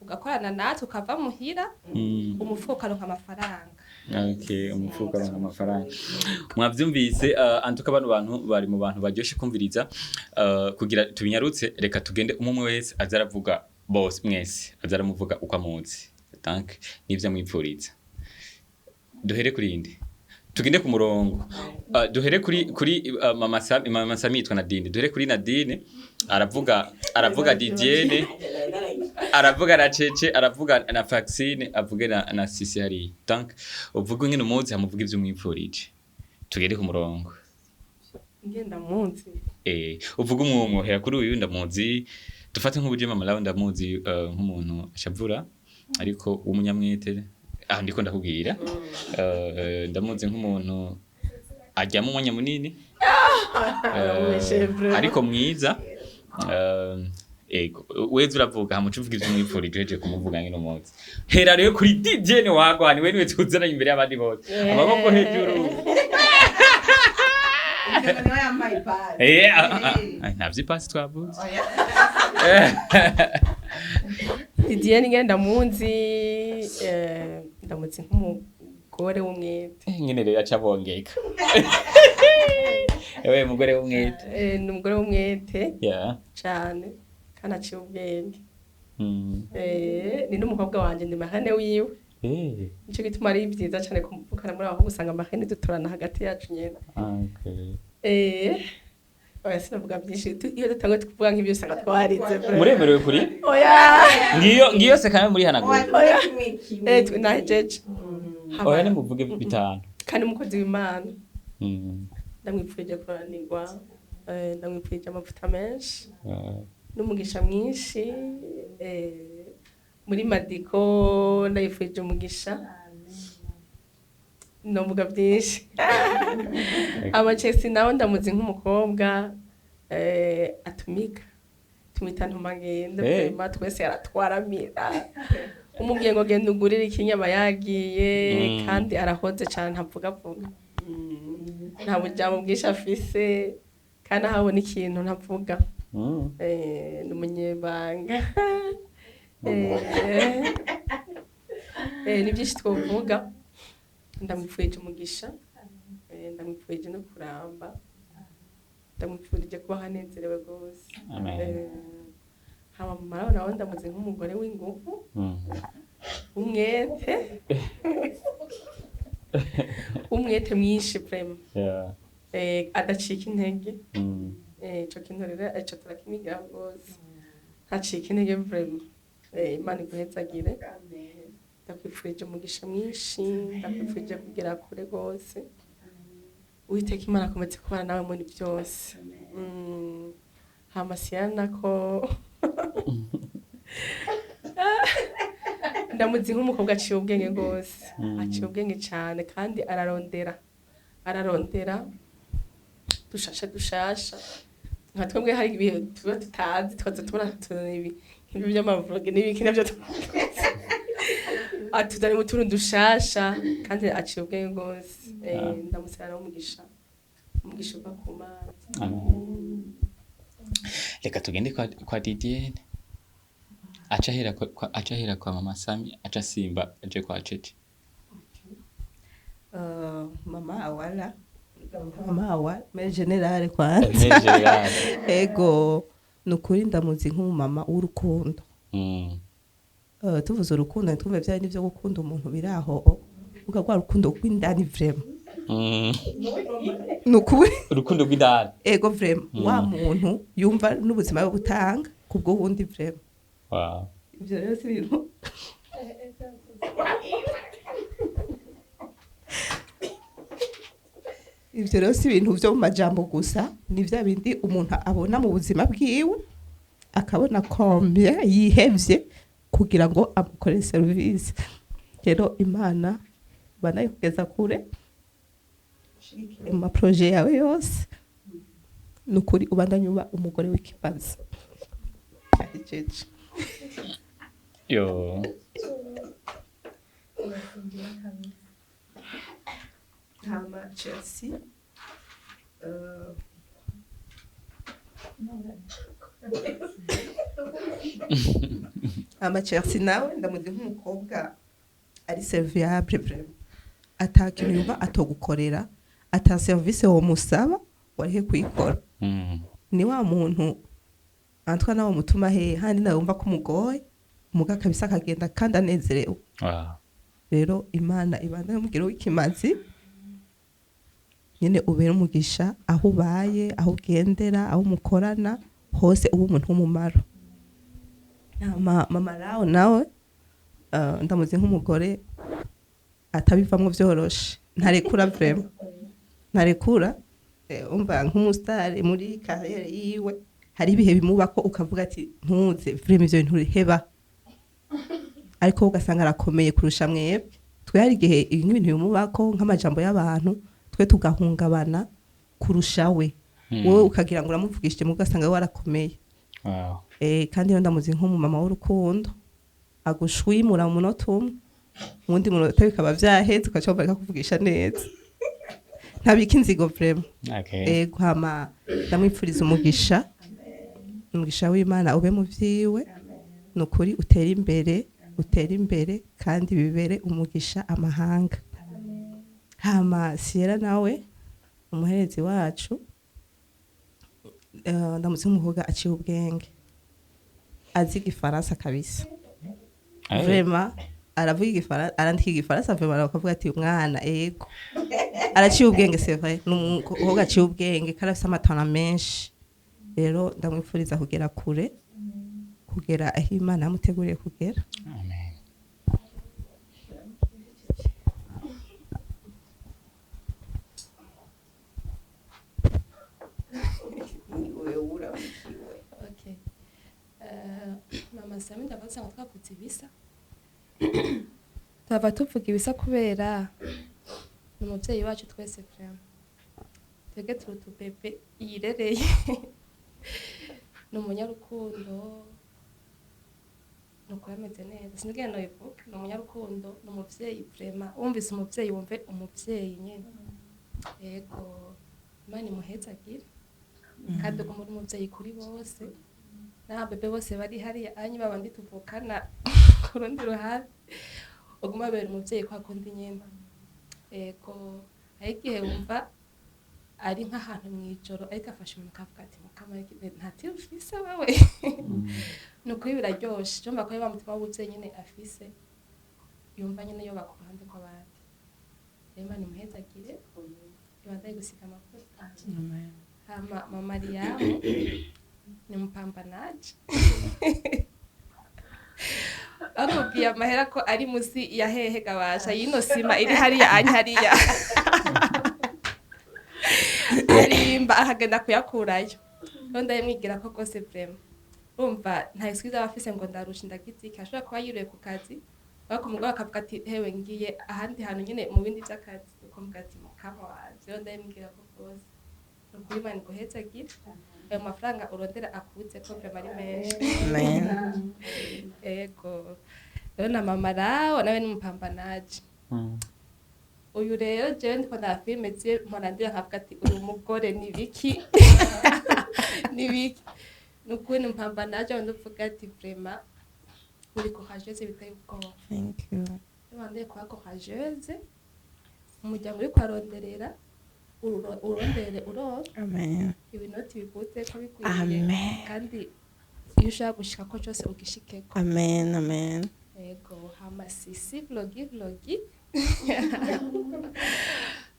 ugakorana natwe ukava muhira umufuko ukaronka amafaranga okay umufuko ukaronka amafaranga mwavyumvise antuka bantu bari mu bantu baryoshe kumviriza kugira tubinyarutse reka tugende umwe wese azaravuga boss mwese azaramuvuga ukamunsi Cank nivyo mwipfuriza duhere kuri indi tugende ku murongo duhere kuri mama Sami yitwa Nadine duhere kuri Nadine aravuga Didiene aravuga na Cece aravuga na Vaccine avuge na Sisi hari Cank uvuga ngene umuzi amuvuga ivyo mwipfurije tugende ku murongo ngenda munsi uvuga umwumwe hera kuri uyu ndamuzi dufate nk'ubuje mama lawe ndamuzi nk'umuntu ashavura ariko umunyamwete ndiko ndakubwira ndamuzi nk'umuntu ajyamo umwanya munini ariko mwiza ego weze uravuga hamuca uvuga ivyo mwipfurije heje kumuvuga ngino munsi hera rero kuri DJ ni wagwani we niwe tuzana imbere y'abandi bose amaboko hejuru navyo ipasi twavuze Didier ngenda munzi ndamutse nk'umugore w'umwete nyine rero acabongeka ewe mugore w'umwete ni umugore w'umwete yeah cyane kandi aciye ubwenge ni n'umukobwa wanje ndi mahane wiwe nicyo gituma ari byiza cyane kumvukana muri aho gusanga amahene dutorana hagati yacu nyene oya sinavuga byinshi iyo dutangiye kuvuga nk'ibyo usanga twarize muremerewe kuri oya ngiyo se kandi muri hanagura oya nahejeje oya nimuvuge bitanu kandi umukozi w'Imana ndamwipfurije kuranirwa ndamwipfurije amavuta menshi n'umugisha mwinshi muri madiko ndayifurije umugisha novuga byinshi amachesi nawe ndamuzi nk'umukobwa atumika tumita ntumagende prema twese yaratwaramira umubwiye ngo genda ugurire ikinyama yagiye kandi arahoze cyane ntavuga vuga nta bujyamo bwinshi afise kandi ahabona ikintu ntavuga ni umunyebanga ni byinshi twavuga ndamwifurije umugisha ndamwifurije no kuramba ndamwifurije kuba hanezerewe rwose haba mu maraho nawe ndamuze nk'umugore w'ingufu umwete umwete mwinshi prema adacika intege ico kintu rero ico turakimigira rwose ntacika intege prema Imana iguhezagire ndakwifurije umugisha mwinshi ndakwifurije kugera kure rwose Uwiteka Imana akomeze kubana nawe muri byose hamasiyana ko ndamuzi nk'umukobwa aciye ubwenge rwose aciye ubwenge cyane kandi ararondera dushasha nka twebwe hari ibihe tuba tutazi twaza tubona ibi nk'ibyo by'amavuge n'ibiki nabyo atuzane mu tuntu dushasha kandi aciye ubwenge rwose ndamusaba umugisha uva ku Mana reka tugende kwa Didier achahera kwa mama Sami acha Simba aje kwa Cheche mama awala me generale kwanza ego nukuri ndamuzi nk'umama w'urukundo tuvuze urukundo twumve bya nivyo gukunda umuntu biraho uga kwa rukundo rw'indani vraiment nukuri urukundo rw'indani ego vraiment wa muntu yumva n'ubuzima bwo gutanga kubwo wundi vraiment wow ibyo rero si bintu ibyo rero si ibintu byo mu majambo gusa ni bya bindi umuntu abona mu buzima bwiwe akabona combien yihevye kugira ngo amukore service rero Imana banayikugeza kure mu projet yawe yose nukuri ubandanyuba umugore w'ikibazo Cheche yo hama Chelsea Chelsea nawe ndamuzi nk'umukobwa ari serviable vraiment atakintu yumva atogukorera ata service wo musaba warihe kuyikora ni wa muntu antwa nawo mutuma he handi nawe umva ko mugoye umuga kabisa akagenda kandi anezerewe rero Imana ibanda y'umugiro w'ikimazi nyene ubera umugisha aho ubaye aho ugendera aho mukorana hose ubu umuntu w'umumaro mama rawo nawe ndamuzi nk'umugore atabivamwo vyoroshe ntarekura vraiment ntarekura umva nk'umustar muri carrière yiwe hari ibihe bimubako ukavuga ati ntuze vraiment ivyo bintu heba ariko ugasanga arakomeye kurusha mwebwe twe hari igihe ibintu bimubako nk'amajambo y'abantu twe tugahungabana kurusha we wowe ukagira ngo uramuvugishije mu ugasanga we warakomeye kandi yo ndamuzi nk'umumama w'urukundo agushwimura mu munota umwe ubundi munota bikaba vyaheze ukaca bareka kuvugisha neza ntabika inzigo vraiment hama ndamwipfuriza umugisha w'Imana ube mu vyiwe nukuri utera imbere kandi bibere umugisha amahanga hama Sierra nawe umuherezi wacu ndamuzi nk'umuhoga aciye ubwenge azi igifaransa kabisa vraiment aravuga igifaransa arandika igifaransa vraiment bakavuga ati umwana ego araciye ubwenge c'est vrai n'umuhoga aciye ubwenge karafise amatana menshi rero ndamwifuriza kugera kure kugera aho Imana yamuteguriye kugera amen. Okay. Mama Sami ndabaza ngo twakuze ibisa twava tuvuga ibisa kubera ni umubyeyi wacu twese vraiment twebwe turi utubebe yirereye ni umunyarukundo nuko yameze neza sinigera noyivuga ni umunyarukundo ni umubyeyi vraiment wumvise umubyeyi wumve umubyeyi nyine yego Imana imuhezagire kandi uko muri umubyeyi kuri bose n'ababebe bose bari hariya anyi babandi tuvukana ku rundi ruhande uguma bera umubyeyi kwa kundi nyine yego hari igihe wumva ari nk'ahantu mw'ijoro ariko afashe umuntu akavuga ati mukama nta tiro ufise wewe ni ukuri biraryoshe jomba ko wa mutima w'umubyeyi nyine afise yumva nyine yoba ku ruhande rw'abandi rero Imana imuhezagire ibandaye gusiga amavuta hama mama Mariyamu ni umupambanaje akubwiye amahera ko ari musi ya hehe gabasha yino sima iri hariya anyi hariya arimba akagenda kuyakurayo rero ndayimwigira ko rwose vraiment urumva nta excuse aba afise ngo ndarusha ndagiziki ashobora kuba yiriwe ku kazi ariko umugabo akavuga ati hewe ngiye ahandi hantu nyine mu bindi vy'akazi ukavuga ati mukama wanje rero ndayimwigira ko rwose nukuri Imana iguhezagire ayo mafaranga urondera akuze ko vraiment ari menshi ego rero na mama rawo nawe n'umupambanaje uyu rero jewe ndiko nda filme zi mporandira nkavuga ati uri umugore nibiki nibiki nukuri n'umupambanaje wandi uvuga ati vraiment uri courageuse biteye ubwoba thank you wandi kwa courageuse umuryango uri kwaronderera urondere uronke amen ibinoti bivutse ko bikwiye amen kandi iyo ushaka gushika ko cyose ugishikeko amen ego hama sisi vlogi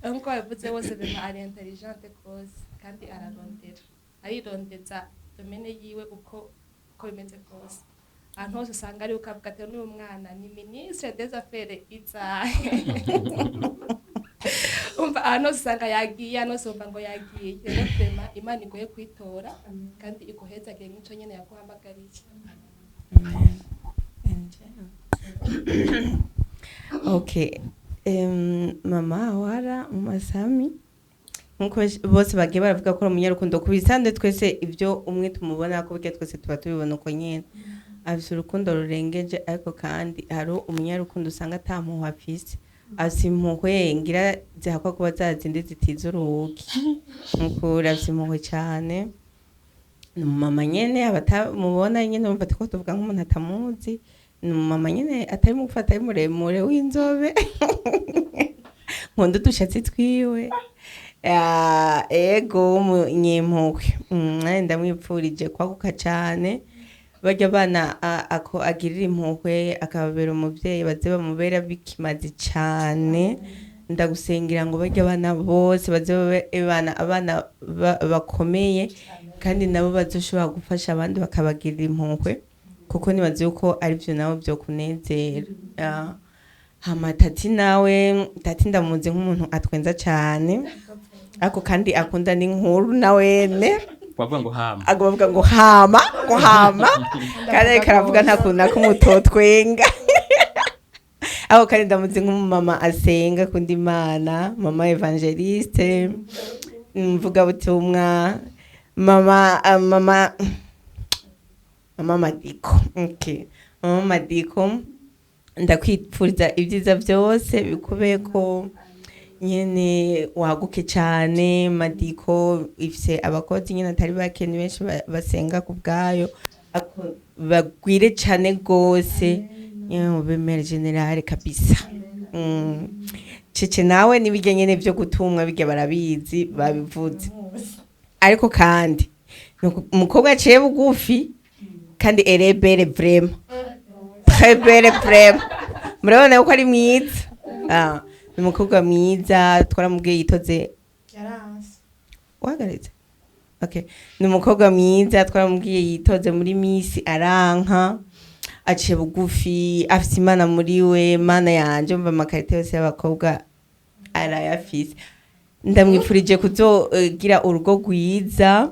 nkuko bavuze bose bema ari intelligente kose kandi arirondeza domene yiwe uko bimeze kose ahantu hose usanga ari ukavuga ati n'uyu mwana ni ministre des affaires izahe umva ahantu hose usanga yagiye ahantu hose umva ngo yagiye rero tema Imana igoye kwitora kandi iguhezagire nk'ico nyene yaguhamagariye okay mama wara Sami nkuko bose bagiye baravuga ko umunyarukundo kubisande twese ibyo umwe tumubona ko bike twese tuba tubibona uko nyene afise urukundo rurengeje ariko kandi hari umunyarukundo usanga atampuhwe afise asimpuhwe ngira zihakwa kuba zazindi zitiza uruhuki nkukura asimpuhwe cyane mama nyene abatamubona nyene umva ko tuvuga nk'umuntu atamuzi mama nyene atari mu gufata ari muremure w'inzobe nkunda udushatsi twiwe ego nyempuhwe ndamwipfurije kwaguka cyane barya abana ako agirira impuhwe akababera umubyeyi baze bamubera bikimazi cyane ndagusengera ngo barya abana bose baze abana bakomeye kandi nabo bazoshobora gufasha abandi bakabagirira impuhwe kuko nibaze yuko ari byo nabo byo kunezera hama tati ndamuzi nk'umuntu atwenza cyane ariko kandi akunda n'inkuru nawene wavuga ngo hama avuga ngo hama kandi karavuga nta kuntu nakumutotwenga aho kandi ndamuzi nk'umumama asenga kundi Imana, mama evangeliste, mvuga butumwa, mama Madiko. Okay, mama Madiko, ndakwifuriza ibyiza byose bikubeko nyene waguke cyane. Madiko ifise abakozi nyene atari bake, ni benshi basenga ku bwayo, bagwire cyane gose mubemere generale kabisa. Cece nawe nibige nyene byo gutumwa bige barabizi babivuze, ariko kandi umukobwa aciye bugufi kandi erebere vraiment très belle vraiment, murabona yuko ari mwiza. Ni umukobwa mwiza, twaramubwiye yitoze wagaritse. Okay, ni umukobwa mwiza, twaramubwiye yitoze muri Miss aranka, aciye bugufi, afite Imana muri we. Mana yanje umva amakarite yose y'abakobwa arayafise. Ndamwifurije kuzogira urugo rwiza,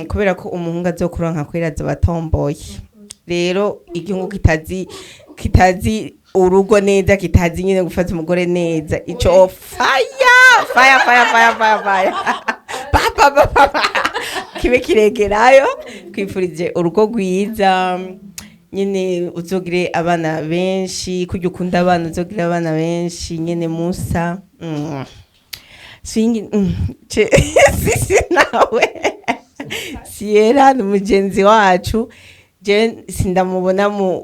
kubera ko umuhungu azokuronka kwera azobatomboye. Rero igihugu kitazi urugo neza, kitazi nyine gufata umugore neza, ico fire papa kibe kiregerayo. Kwifurije urugo rwiza nyene, uzogire abana benshi, kujya ukunda abana uzogire abana benshi nyene. Musa swingi sisi nawe Sierra ni mugenzi wacu, je sindamubona mu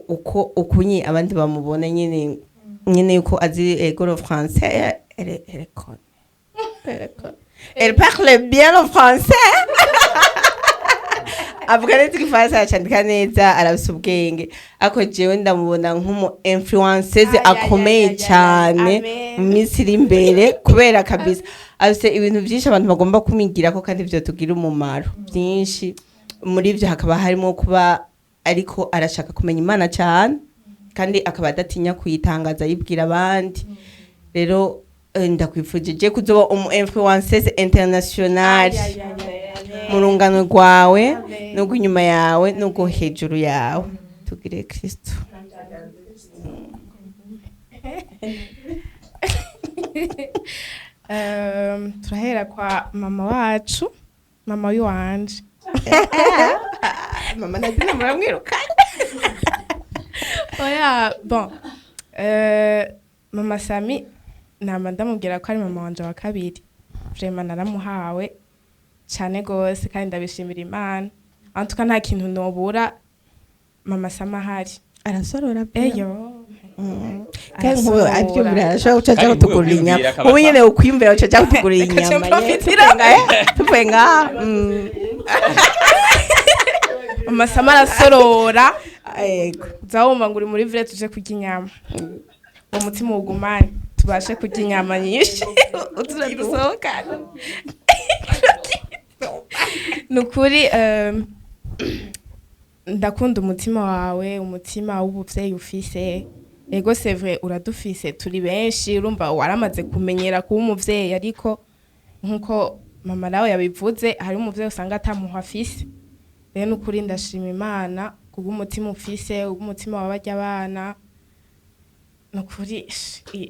ukunyi abandi bamubona nyene yuko azi école français. Elle parle bien le français. Avuga neza igifaransa, aracandika neza, arafise ubwenge. Ako jewe ndamubona nk'umu influenceuse akomeye cyane mu minsi iri imbere, kubera kabisa afise ibintu byinshi abantu bagomba kumwigirako kandi byo tugira umumaro byinshi. Muri byo hakaba harimo kuba ariko arashaka kumenya Imana cyane, kandi akaba adatinya kuyitangaza yibwira abandi. Rero ndakwifurije kuzoba umu influenceuse international mu rungano rwawe n'ubwo inyuma yawe n'ubwo hejuru yawe. Tugire Kristo. Turahera kwa mama wacu, mama wanje. Mama nazina muramwirukanye. Oya, bon. Mama Sami nama ndamubwira ko ari mama wanje wa kabiri. Vraiment naramuhawe cyane gose kandi ndabishimira Imana. Antuka nta kintu nobura mama Sami ahari. Arasorora pe. Eyo. Kandi nk'ubu abyumvira ashobora gucaca kutugurira inyama. Ubu nyene ukwiyumvira gucaca kutugurira inyama. Tuvuye ngaha. Mama Sami arasorora. Yego. Zawumva nguri muri vile tuje kurya inyama. Uwo mutima ugumane tubashe kurya inyama nyinshi. Uturadusohokana. Nukuri ndakunda umutima wawe, umutima w'ubuvyeyi ufise. Ego c'est vrai uradufise turi benshi, urumva waramaze kumenyera kuba umuvyeyi, ariko nkuko mama nawe yabivuze hari umuvyeyi usanga atamuha afise. Rero nukuri ndashima Imana kubw'umutima ufise, umutima wabarya abana. Nukuri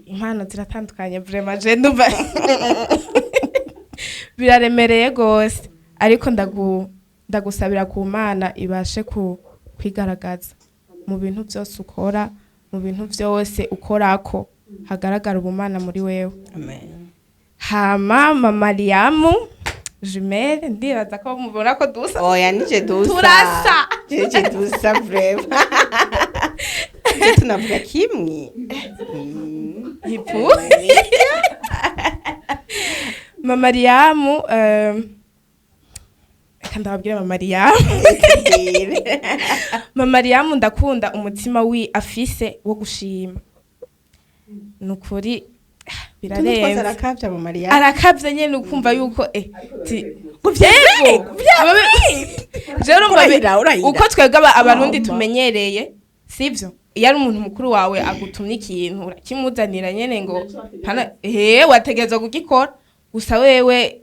impano ziratandukanye vraiment, je ndumva biraremereye gose, ariko ndagusabira ku Mana ibashe kwigaragaza mu bintu byose ukora, mu bintu byose ukorako hagaragara ubumana muri wewe. Amen. Hama mama Mariamu jumelle, ndibaza ko mubona ko dusa. Oya nije dusa. Turasa. Nije dusa vraiment. Tunavuga kimwe. Ipu. Mama Mariamu kandababwira mama Mariamu. Mama Mariamu ndakunda umutima afise wo gushima. Nukuri birarenze. Arakavya mama Mariamu. Arakavye nyene ukumva yuko kuvyego. Jero mbabira uko twebwe abarundi tumenyereye, sivyo? Iyo ari umuntu mukuru wawe agutumye ikintu urakimuzanira nyene ngo pana wategezwa kugikora, gusa wewe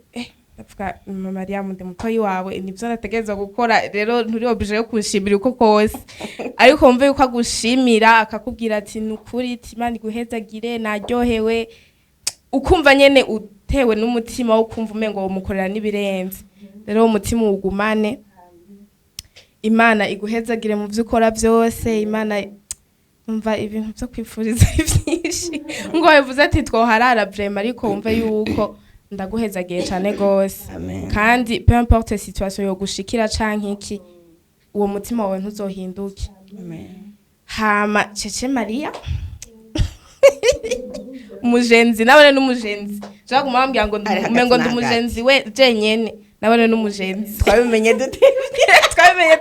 ndavuga mama Mariam ndi mutoyi wawe nivyo nategerezwa gukora rero nturi oblige yo kunshimira uko kose ariko wumve yuko agushimira akakubwira ati nukuri Imana iguhezagire naryohewe ukumva nyene utewe n'umutima wo kumva umengo umukorera nibirenze rero umutima ugumane Imana iguhezagire mu byo ukora byose Imana umva ibintu byo kwifuriza ivyinshi ngo bivuze ati twoharara vraiment ariko wumve yuko ndaguhezagiye cyane gose kandi peu importe situation yo gushikira canke iki uwo mutima wawe ntuzohinduke hama cece Maria umujenzi nabone n'umujenzi jaga kumambya ngo umengo ndumujenzi we jenyene nabone n'umujenzi twabimenye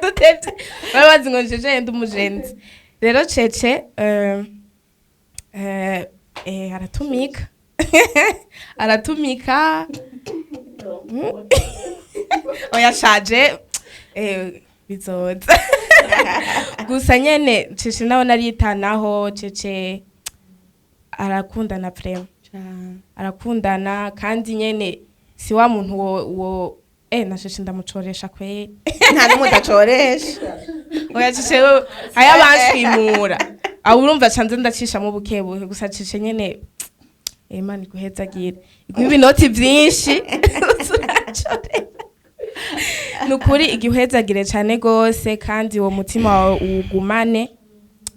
dutevye babazi ngo jeje ndumujenzi rero cece aratumika oyashaje bizoza gusa nyene cece nabona aritanaho cece arakundana prema arakundana kandi nyene si wa muntu wo na cece ndamucoresha kwe nta n'umudacoresha oya cece aya banshimura aho urumva canze ndacisha mu bukebuke gusa cece nyene Imana iguhezagire iguhe inoti byinshi nukuri igihezagire cyane gose kandi uwo mutima wawe ugumane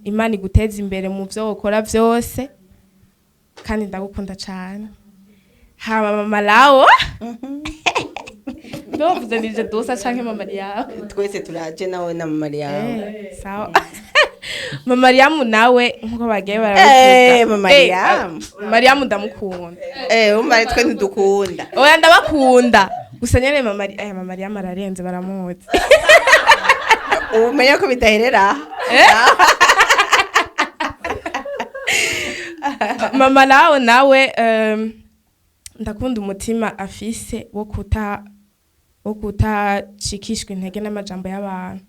Imana iguteza imbere mu byo ukora byose kandi ndagukunda cyane haba mama lawo ndovuze nije dosa canke mama yawe twese turaje nawe na mama yawe sawa mama Mariam nawe nko bagiye barabivuga mama Mariam ndamukunda umva twe ntidukunda oya ndabakunda gusa nyene mama Mariam ararenze baramuzi umenye ko bidaherera mama nawe ndakunda umutima afise wo kutacikishwa intege n'amajambo y'abantu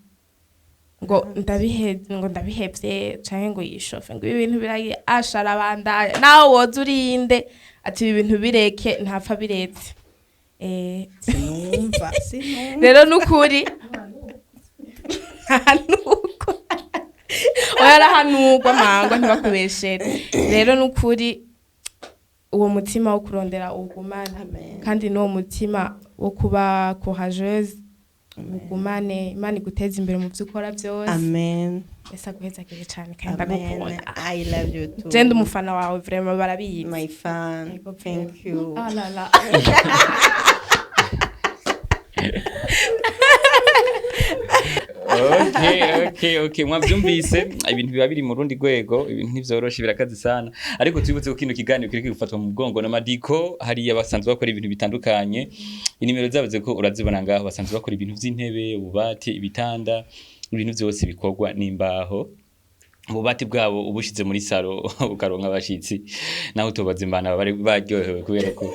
ngo ndabihevye canke ngo yishofe ngo ibi bintu biragiye ashara bandaya naho woza urinde ati ibi bintu bireke ntapfa biretse sinumva rero nukuri hanuko oyarahanurwa mangwa ntibakubeshere rero nukuri uwo mutima wo kurondera ugumana kandi n'uwo mutima wo kuba courageuse ugumane Imana iguteza imbere mu byo ukora byose amen esa guhezagire cyane kandi ndagukunda I love you too jenda umufana wawe vraiment barabizi my fan thank you la la Okay mwavyumvise ibintu biba biri mu rundi rwego ibintu ntivyoroshe birakazi sana ariko twibutse ko kino kiganiro kireke gufatwa mu bwongo na Madiko hari abasanzwe bakora ibintu bitandukanye inimero zavuze ko urazibona ngaho basanzwe bakora ibintu vy'intebe ububati ibitanda ibintu vyose bikorwa n'imbaho ububati bwabo ubushize muri saro ukaronka abashitsi naho utobaza imana bari baryohewe kubera ko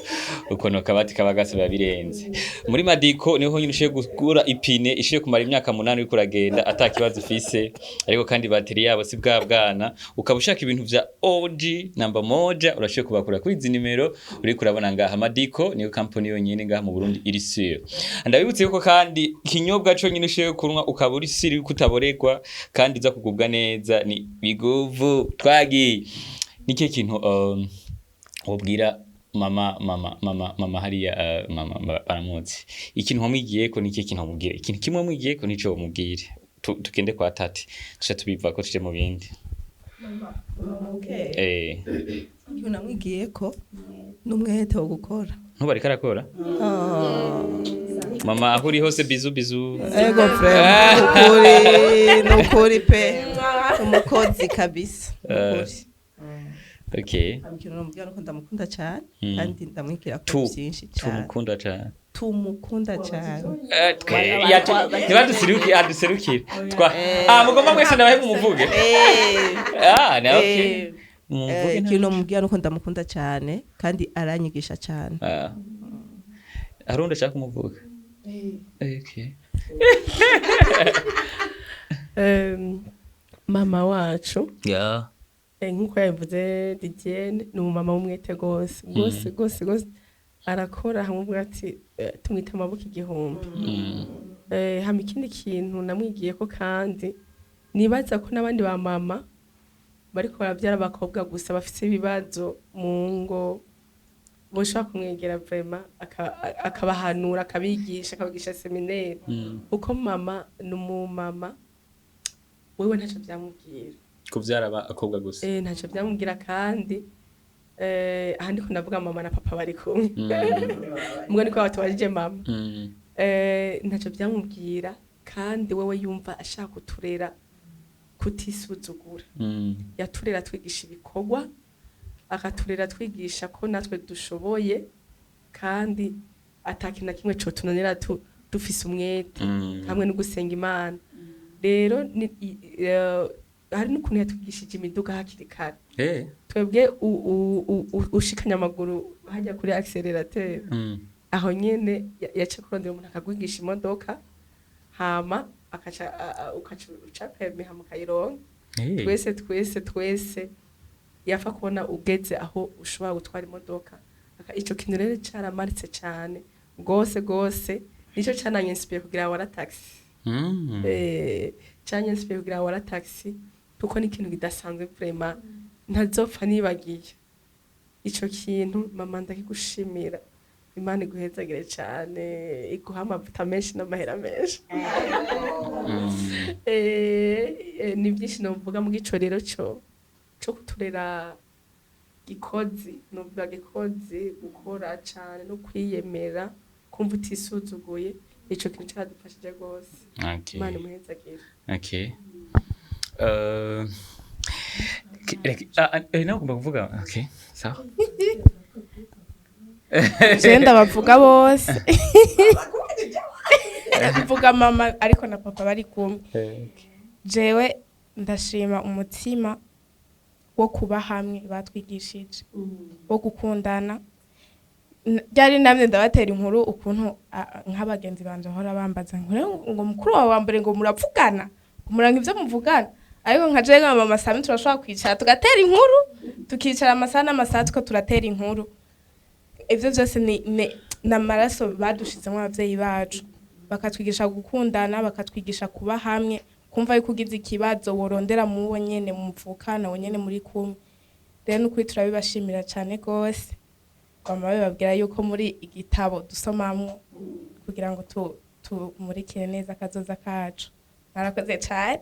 ukono kabati kabagase babirenze muri Madiko niho nyine ushiye gukura ipine ishiye kumara imyaka 8 uri kuragenda atakibazo ufise ariko kandi bateri yabo si bwana ukabushaka ibintu vya OG namba moja urashiye kubakura kuri izi nimero uri kurabona ngaha Madiko niyo company yonyine ngaha mu Burundi iri sire ndabibutse yuko kandi kinyobwa cyo nyine ushiye kurunwa ukaburi siri kutaboregwa kandi za kugubwa neza ni biguvu twagi nike kintu wobwira mama hariya mama baramutse ikintu wamwigiye ko nike kintu wamubwira ikintu kimwe wamwigiye ko nico wamubwire tukende kwa tati tusha tubiva ko tuje mu bindi ikintu namwigiye ko n'umwete wo gukora ntubari karakora mama aho uri hose bizu ego frère nukuri pe umukozi kabisa okay ikintu namubwira ko ndamukunda cyane kandi ndamwikira ko byinshi cyane tumukunda cyane ntibadusiruke aduserukire mugomba mwese nabahe mumuvuge okay ikintu namubwira ko ndamukunda cyane kandi aranyigisha cyane aronda shaka kumuvuga okay mama wacu nkuko yavuze Didienne ni umumama w'umwete gose arakora hamubwira ati tumwita amaboko igihumbi. Hama ikindi kintu namwigiye ko kandi nibaza ko n'abandi ba mama bariko baravyara abakobwa gusa bafise ibibazo mu ngo boshobora kumwegera vraiment akabahanura akabigisha akabigisha seminaire uko mama n'umumama wewe ntaco vyamubwira kuvyara abakobwa gusa ntaco vyamubwira kandi ahandi ko ndavuga mama na papa bari kumwe mbwo niko batubajije mama ntaco vyamubwira kandi wewe yumva ashaka kuturera kutisuzugura yaturera twigisha ibikorwa akaturera twigisha ko natwe dushoboye kandi atakintu na kimwe co tunanira dufise umwete hamwe no gusenga Imana rero hari n'ukuntu yatwigishije imiduga hakiri kare twebwe ushikanya amaguru hajya kuri accelerateur aho nyene yaca kurondera umuntu akagwigisha imodoka hama ukaca permis hama kayironka twese yafa kubona ugeze aho ushobora gutwara imodoka ico kintu rero caramaritse cyane gose nico cananyinspire kugira wara taxi canyinsipire kugira wara taxi kuko ni ikintu kidasanzwe vraiment ntazopfa nibagiye ico kintu mama ndakigushimira Imana iguhezagire cyane iguha amavuta menshi n'amahera menshi ni byinshi novuga mu gico rero cyo kuturera gikozi novuga gikozi gukora cyane no kwiyemera kumva utisuzuguye ico kintu cyadufashije gose Imana imuhezagire nagomba kuvuga sawa Jenda bavuga bose mvuga mama ariko na papa bari kumwe jewe ndashima umutima wo kuba hamwe batwigishije wo gukundana byari namwe ndabatera inkuru ukuntu nk'abagenzi banje hora bambaza ngo mukuru wa mbere ngo muravugana umuranga ivyo muvugana ariko nka jewe nka mama Sami turashobora kwicara tugatera inkuru tukicara amasaha n'amasaha tuko turatera inkuru ivyo byose ni namaraso badushizemo abavyeyi bacu bakatwigisha gukundana bakatwigisha kuba hamwe kumva yuko ugize ikibazo worondera mu nyene mu mvukana nyene muri kumwe rero n'ukuri turabibashimira cyane gose bama bababwira yuko muri igitabo dusomamwo kugira ngo tumurikire neza kazoza kacu narakoze cyane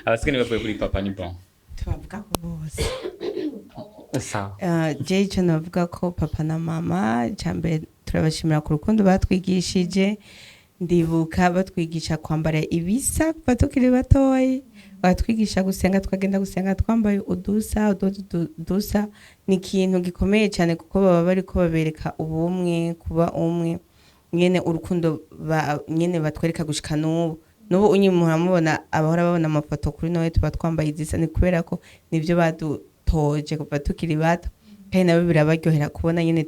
abasigani bavuye kuri papa ni bon tubavuga ko bose sawa jeje navuga ko papa na mama cyambere turabashimira ku rukundo batwigishije ndibuka batwigisha kwambara ibisa batukiri batoyi batwigisha gusenga twagenda gusenga twambaye udusa ni ikintu gikomeye cyane kuko baba bari ko babereka ubumwe kuba umwe nyene urukundo nyene batwereka gushika n'ubu unyimura mubona abahora babona amafoto kuri nowe tuba twambaye izisa ni kubera ko nivyo badutoje kuva tukiri bato kandi nabo birabaryohera kubona nyene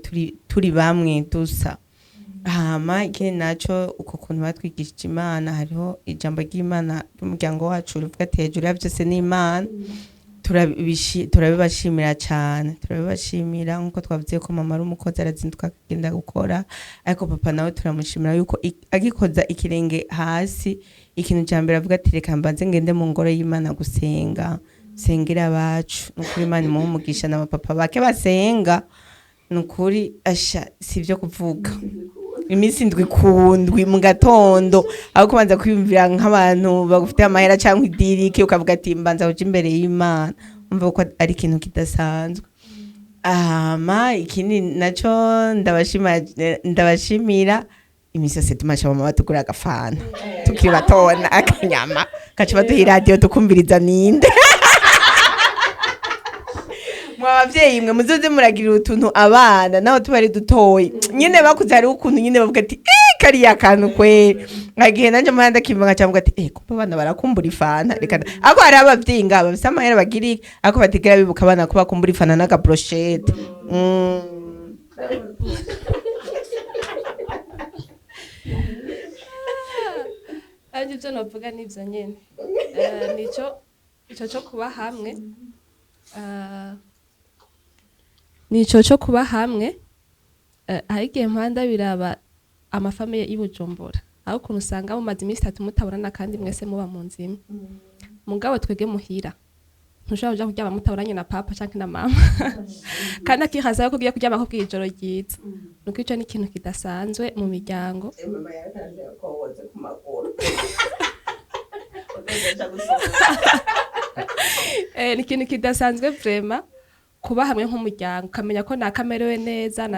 turi bamwe dusa hama ikindi naco uko kuntu batwigishije Imana hariho ijambo ry'Imana ry'umuryango wacu rivuga ati hejuru ya byose ni Imana turabibashimira cyane turabibashimira nkuko twavuze ko mama ari umukozi arazinduka akagenda gukora ariko papa nawe turamushimira yuko agikoza ikirenge hasi ikintu cyambere avuga ati reka mbanze ngende mu ngoro y'Imana gusenga sengera abacu nukuri Imana imuha umugisha na papa bake basenga nukuri asha sivyo kuvuga imisi ndwi kundwi mu gatondo aho kubanza kwiyumvira nk'abantu bagufite amahera cyangwa idiriki ukavuga ati mbanza uje imbere y'Imana umva ko ari ikintu kidasanzwe ikindi naco ndabashimira imisi yose tumasha mama batugura agafana tukiri batona akanyama gaca baduha radio tukumviriza ninde mwabavyeyi mwe muzoze muragira utuntu abana naho tubari dutoyi nyene bakuze hari ukuntu nyene bavuga ati kariya kantu kwera nkagihe nanje muhanda kimva cyangwa ati kuko abana barakumbura ifana reka ako hari abavyeyi ngaba bisa amahera bagiri ako batigera bibuka abana ko bakumbura ifana n'aka brochette ari byo navuga n'ibyo nyene nico cyo kuba hamwe nico cyo kuba hamwe hari igihe mpanda biraba amafamiye y'Ibujumbura aho ukuntu usanga mumaze iminsi 3 mutabonana kandi mwese muba mu nzu imwe mugabo twege muhira ntushobora kuja kuryama mutaburanye na papa canke na mama kandi akihaza yuko ugiye kuryama ko bw'ijoro ryiza nuko ico ni ikintu kidasanzwe mu miryango mama yatanze ko woze ku maguru ni ikintu kidasanzwe vraiment kuba hamwe nk'umuryango ukamenya ko nakamerewe neza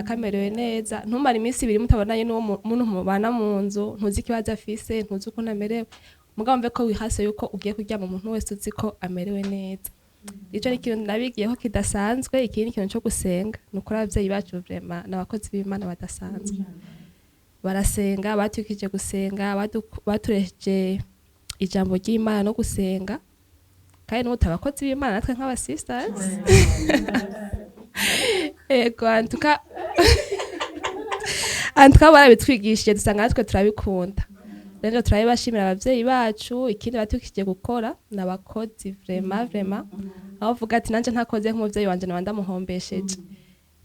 ntumara iminsi 2 mutabonanye n'uwo muntu mubana mu nzu ntuzi ikibazo afise ntuzi uko namerewe mugabo mve ko wihase yuko ugiye kuryama umuntu wese uzi ko amerewe neza ico ni ikintu nabigiyeho kidasanzwe ikindi kintu cyo gusenga nuko abavyeyi bacu vraiment n'abakozi b'Imana badasanzwe barasenga batukije gusenga batureje ijambo ry'Imana no gusenga kandi n'ubu tabakozi b'Imana natwe nk'aba sisters ego antuka barabitwigishije dusanga natwe turabikunda rero turabibashimira abavyeyi bacu ikindi batukije gukora n'abakozi vraiment aho vuga ati nanje ntakoze nk'umuvyeyi wanje nabanda muhombesheje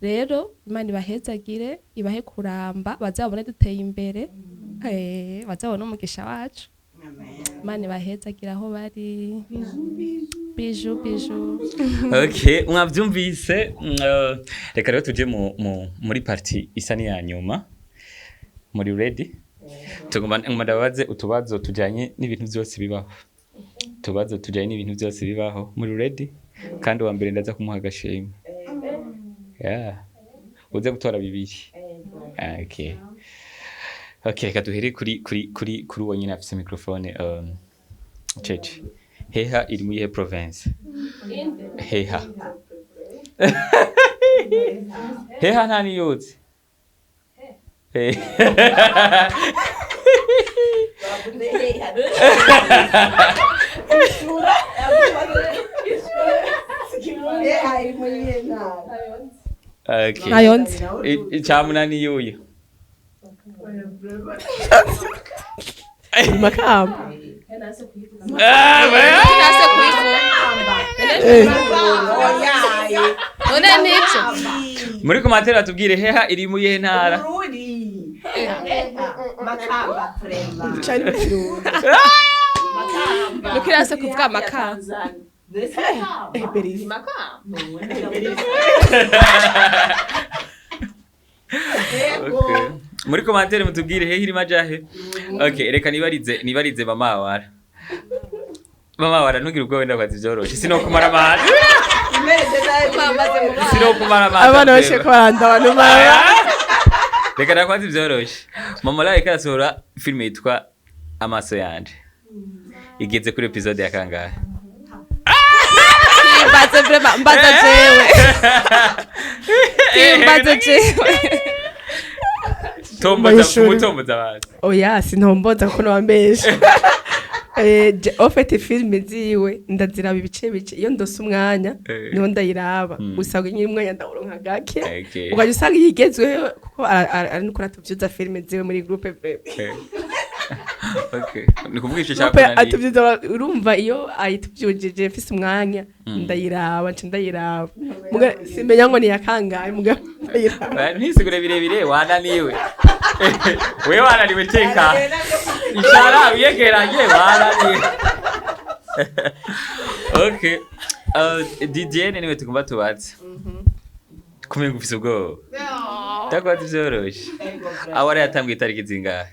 rero Imana ibahezagire ibahe kuramba bazabone duteye imbere bazabone umugisha wacu Imana ibahezagire aho bari biju okay mwavyumvise reka rero tuje muri party isa ni ya nyuma muri ready tugomba ndabaze utubazo tujanye n'ibintu byose bibaho muri ready kandi wa mbere ndaza kumuha agashimwe uze gutora bibiri okay kaduhere kuri uwo nyine afise microphone Cece heha iri muri province heha ntani yuzi Ayonzi icamunani yuyo Makamba muri komantere batubwire heha iri muri ye ntara Makamba frema nukirase kuvuga Makamba muri komantere mutubwire hehe iri majahe okay reka nibarize mama wara ntugire ubwo wenda kwazi byoroshe sinokumara amahane abana bashe kwanda abantu mara reka nakwazi byoroshe mama la ikasohora film yitwa Amaso yanje igeze kuri episode ya kangahe mbaza jewe tomboza basi oya sintomboza kuko nabambesha ofete filime ziwe ndaziraba ibice iyo ndose umwanya niho ndayiraba gusa nyiri umwanya ndawuronka gake ugaje usanga yigezweho kuko ari nuko natuvyuza filime ziwe muri groupe okay nikuvuga ico cyakora atuvyuza urumva iyo ayituvyujije mfise umwanya ndayiraba muga simenya ngo ni yakangaye muga ndayiraba ntisigure birebire wananiwe we wananiwe teka ishara yegeranye wananiwe okay Didier niwe tugomba tubatse kumenga ufise ubwo takwati byoroshe awara yatangiye itariki zingahe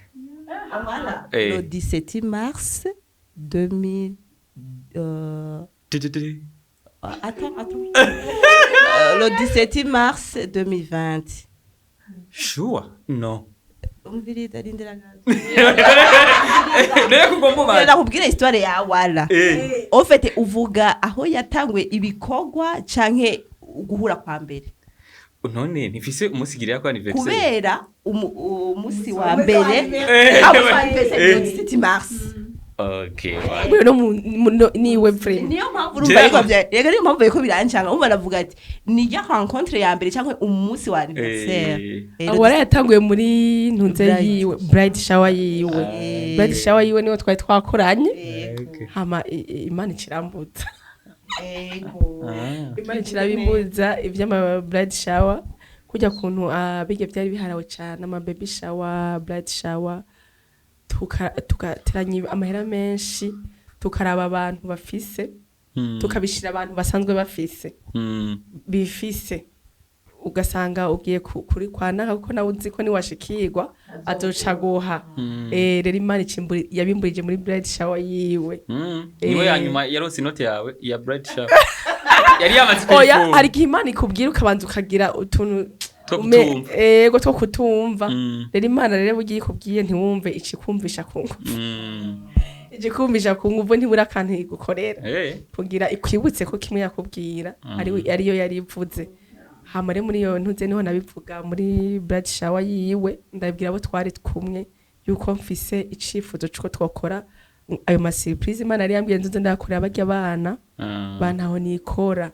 Le 17 mars 2000 attends le 17 mars 2020 sure no umviriza rindira nakubwira histoire ya wala en fait uvuga aho yatangwe ibikorwa canke guhura kwa mbere none ntifise umusigirira kwa anniversaire kubera umusi wa mbere abo anniversaire 17 mars okay no ni web frame niyo mpamvu urumva ariko yega niyo mpamvu yuko birancanga umva navuga ati ni ya rencontre ya mbere cyangwa umusi wa anniversaire awara yatanguye muri ntunze yiwe bride shower yiwe niwo twari twakoranye hama Imana ikirambuza Imana kirabimbuza ivy'ama bride shower kujya kuntu abige byari biharawe cyane ama baby shower blood shower tugateranya amahera menshi tukaraba abantu bafise tukabishira abantu basanzwe bafise bifise ugasanga ugiye kuri kwana kuko nawe uzi ko niwashikirwa azoca guha rero Imana yabimburije muri blood shower yiwe niwe yanyuma yarose inote yawe ya blood shower yari yamaze kwifuza oya hari Imana ikubwira ukabanza ukagira utuntu ego two kutumva rero Imana rero bugiye ikubwiye ntiwumve ikikumvisha kungu igikumvisha kungu ntibura kantu igukorera kugira ikwibutse ko kimwe yakubwira ariyo yarivuze hamare muri yo ntuze niho nabivuga muri blood shower yiwe ndabwira abo twari kumwe yuko mfise icifuzo cyo twakora ayo ma surprise Imana yari yambwiye nzuze ndakorera abajya abana bantaho nikora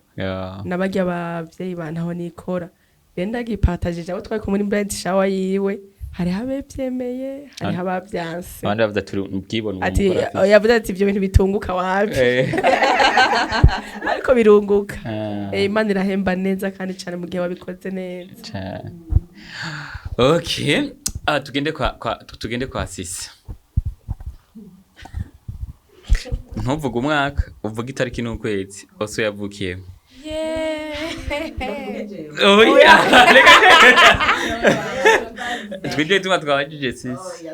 nabajya abavyeyi bantaho nikora rero ndagipatagije abo twari kumwe muri blood shower yiwe hari habevyemeye hari habavyanse abandi bavuze ati ubwibone ati yavuze ati ibyo bintu bitunguka wapi ariko birunguka Imana irahemba neza kandi cyane mu gihe wabikoze neza okay tugende kwa sisi ntuvuga umwaka uvuga itariki n'ukwezi ose yavukiyemo twige tuma twabajije sisi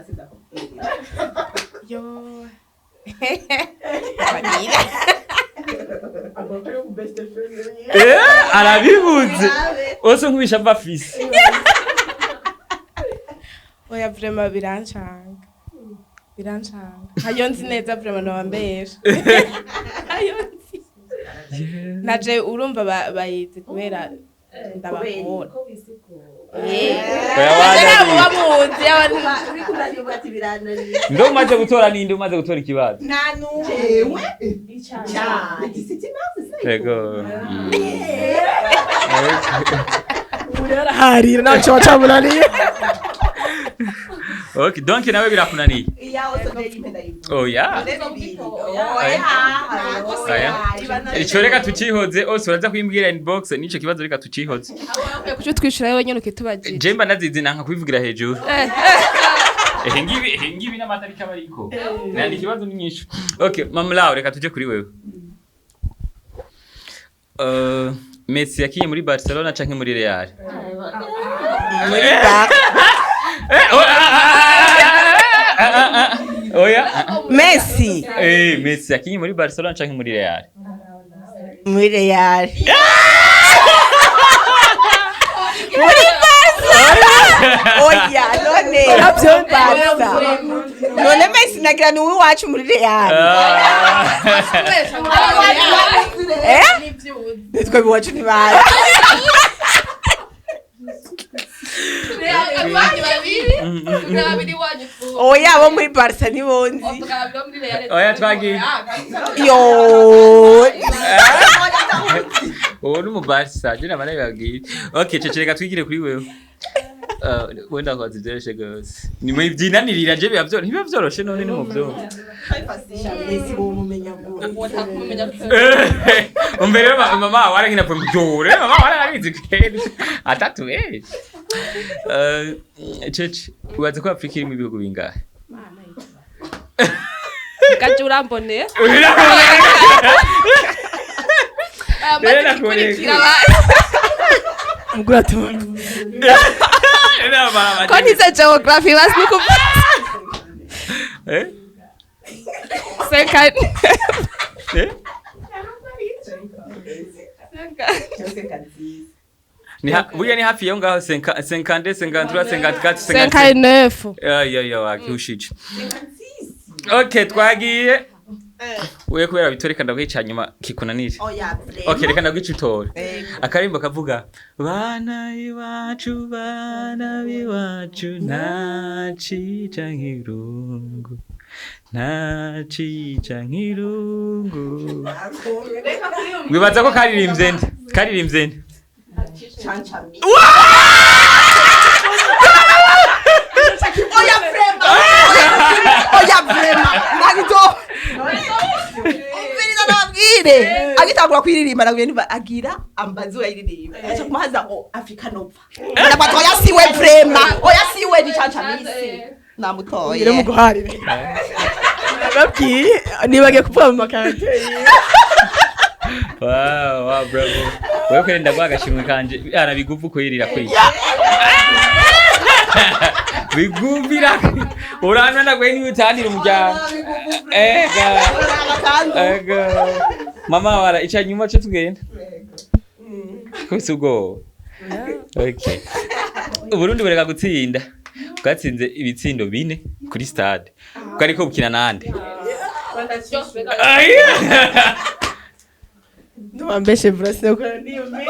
arabibuze ose nkubisha bafise oya vraiment birancanga hayo nzi neza vraiment nabambesha hayo nzi naje urumva bayizi kubera ndabakora ndo umaze gutora ninde umaze gutora ikibazo nta n'umwe yego urarahari naco wacamunaniye okay donc nawe birakunaniye oya ico reka tucihoze ose uraza kwimbwira inbox nico kibazo reka tucihoze kuco twishura wenyene ukitubajije jemba nazizi nanka kwivugira hejuru ngibi n'amatariki abariko nandi kibazo ni nyinshi okay mamlaw reka tuje kuri wewe Messi yakiye muri Barcelona canke muri Real muri Bar oya Messi Messi yakiye muri Barcelona canke muri Real muri Real muri Barcelona oya none Messi nagira ni wacu muri Real nitwe biwacu ntibara oya abo muri Barca ni bonzi oya twagiye yo uwo ni mu Barca je nabana babwiye okay ceceka twigire kuri wewe wenda kwazi byeshe gose ni mu byinanirira je biba byoroshe none ni mu byo umbere mama waragina pe mjore mama waragize kweli atatu cece ubaze ko Afrika iri mu bihugu bingahe kajura mbone mugura tu ko nize geography basi nuko second buya ni hafi yo ngaho 50 53 59 wakiushije okay twagiye uye kubera bitoreka ndagwica nyuma kikunanire okay reka ndagwica utore akarimbo kavuga bana biwacu nacica nkirungu wibaza ko karirimbye nde oya vrema nagito umviriza nababwira nyene agitangura kwiririmba naguye niba agira ambazi urayiririmba acha kumuhaza Africa Nova ndakwatwa yasiwe vrema oyasiwe ni chanchamisi namutoye ngire muguharire nababwiye nibage kuvuga mu makarakteri wow bravo wewe kwenda gwagashimwe kanje arabiguvu kwirira kwiki biguvira urana nagwe ni utandira umuryango ega mama wara ica nyuma cyo tugenda kusugo okay Burundi bureka gutsinda bwatsinze ibitsindo 4 kuri stade bwariko bukina nande Ndubambeshe Brasile ukora niyo me.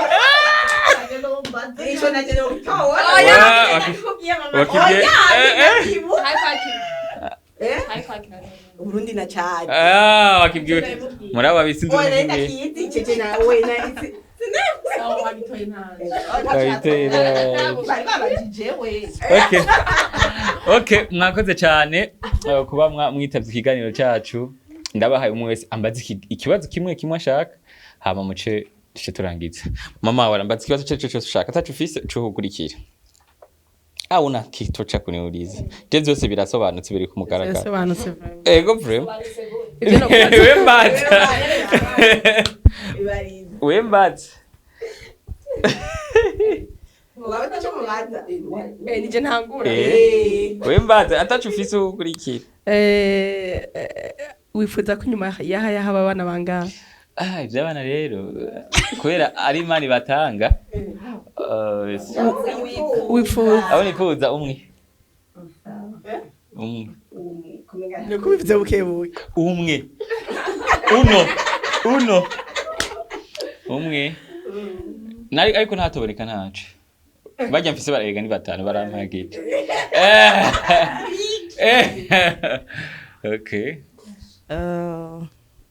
Ico naje no towa. wakibye Uburundi na cyane. wakibye muraba bisinze Oya ndakizi cece nawe na isi. Okay, mwakoze cyane kuba mwitavye ikiganiro cyacu. Ndabahaye umwe wese ambaza ikibazo kimwe ashaka hama muce duce turangiza. Mama warambaza ikibazo cyo ushaka atacufise cyo gukurikira. Una kitu cha kuniuliza. Je zose birasobanutse biri ku mugaragaro. Birasobanutse. Ego vrema. Wembaza. Wabata cyo mubaza. Nije ntangura. Wembaza atacufise ukurikira. Wifuza ko nyuma yaha haba abana bangahe? Iby'abana rero kubera ari imani batanga wifuza abo nifuza umwe nuko bivuze bukebuke umwe umwe nari ariko ntatoboneka ntacu bajya mfise barega ni batanu barampagije okay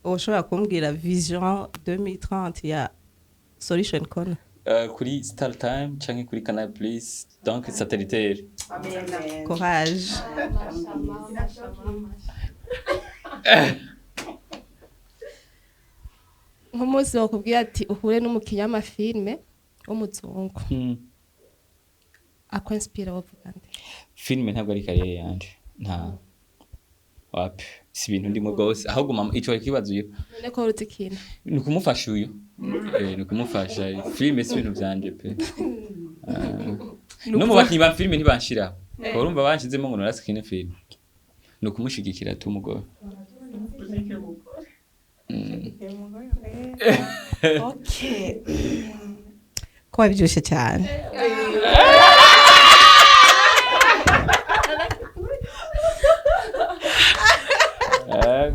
ushobora kumbwira vision 2030 ya solution corner kuri Star Time canke kuri Canal Plus donc satellitaire. Courage. Nk'umunsi bakubwira ati uhure n'umukinya w'amafilme w'umuzungu akwenspira wovuga nde? Filme ntabwo ari karere yanje nta wapi si ibintu ndimo gose ahubwo mama ico kibazo yo none ko rutikina ni kumufasha uyo ni kumufasha filme si ibintu byanje pe no mu bakinyi ba filme ntibanshira urumva banshizemo ngo Norasque Ntare filme ni kumushigikira tumugore okay kwa biryoshe cyane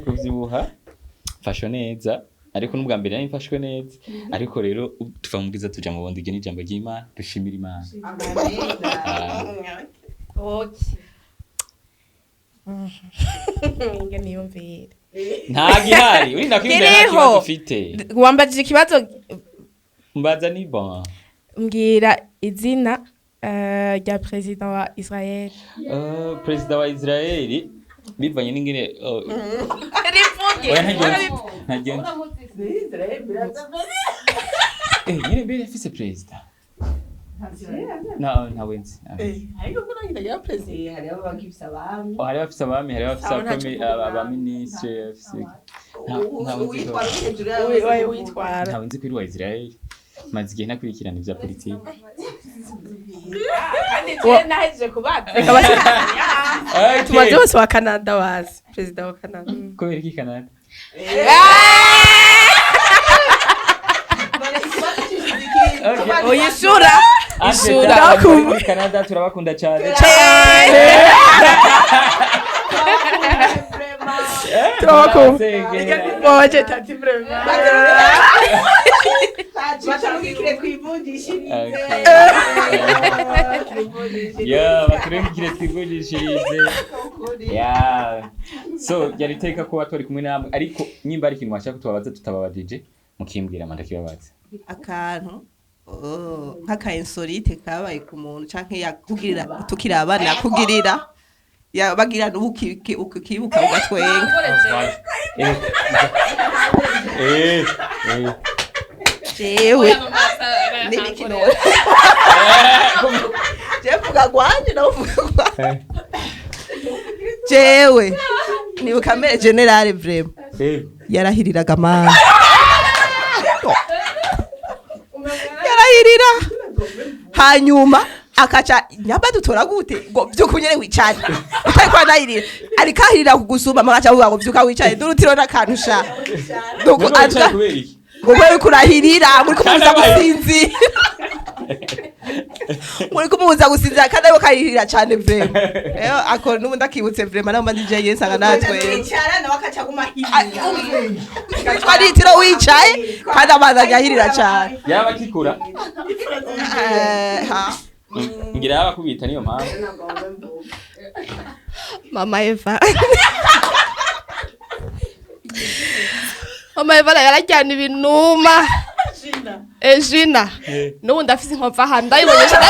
kuvyibuha fasho neza ariko n'ubwa mbere nari mfashwe neza ariko rero tuva mu bwiza tuja mu bondi gene ijambo ry'Imana dushimira Imana Inge niyumvire nta gihari uri ndakwibwira nta kibazo ufite wambajije ikibazo mbaza ni bon mbwira izina rya president wa Israel president wa Israel bivanye n'ingene nyine mbere afise president nta wenzi ariko kuna ngira president hari abagifisa abami hari abafise abami hari abafise abaministre afise nta wenzi kuri wa Israel maze igihe nakurikirana ivya politiki nahejeje kubaza tumaze bose wa Canada wazi president wa Canada kubera iki Canada oyishura muri Canada turabakunda cyane Boje tati vraiment batamugikire kwivundishirize baturengikire twivundishirize so yari teka ko batori kumwe namwe ariko nyimba ari ikintu washaka tubabaza tutababajije mukimbwira amanda kibabaza akantu nk'aka insolite kabaye ku muntu canke yakugirira tukira abana kugirira yabagira ukibuka ugatwenga jewe n'ibikino jevuga gwanje no vuga jewe ni ukamere general vrema yarahiriraga mana yarahirira hanyuma akaca nyamba dutora gute ngo byukunyere wicane utari kwa nayirira ariko ahirira kugusuma magaca vuga ngo byuka wicane durutiro nakanusha ngo aja ngo wewe kurahirira muri kumuza gusinzi muri kumuza gusinzira kandi abo kahirira cyane vrema ako nubundi akibutse vrema naho mandi je yensanga natwe wicara nawe akaca gumahirira twari tiro wicaye kandi amazi ajahirira cyane yaba kikura ngira yaba kubita niyo mpamvu Mama Eva Mama Eva yarajyana ibinuma Ejina nubundi afise inkova hano ndayibonyesha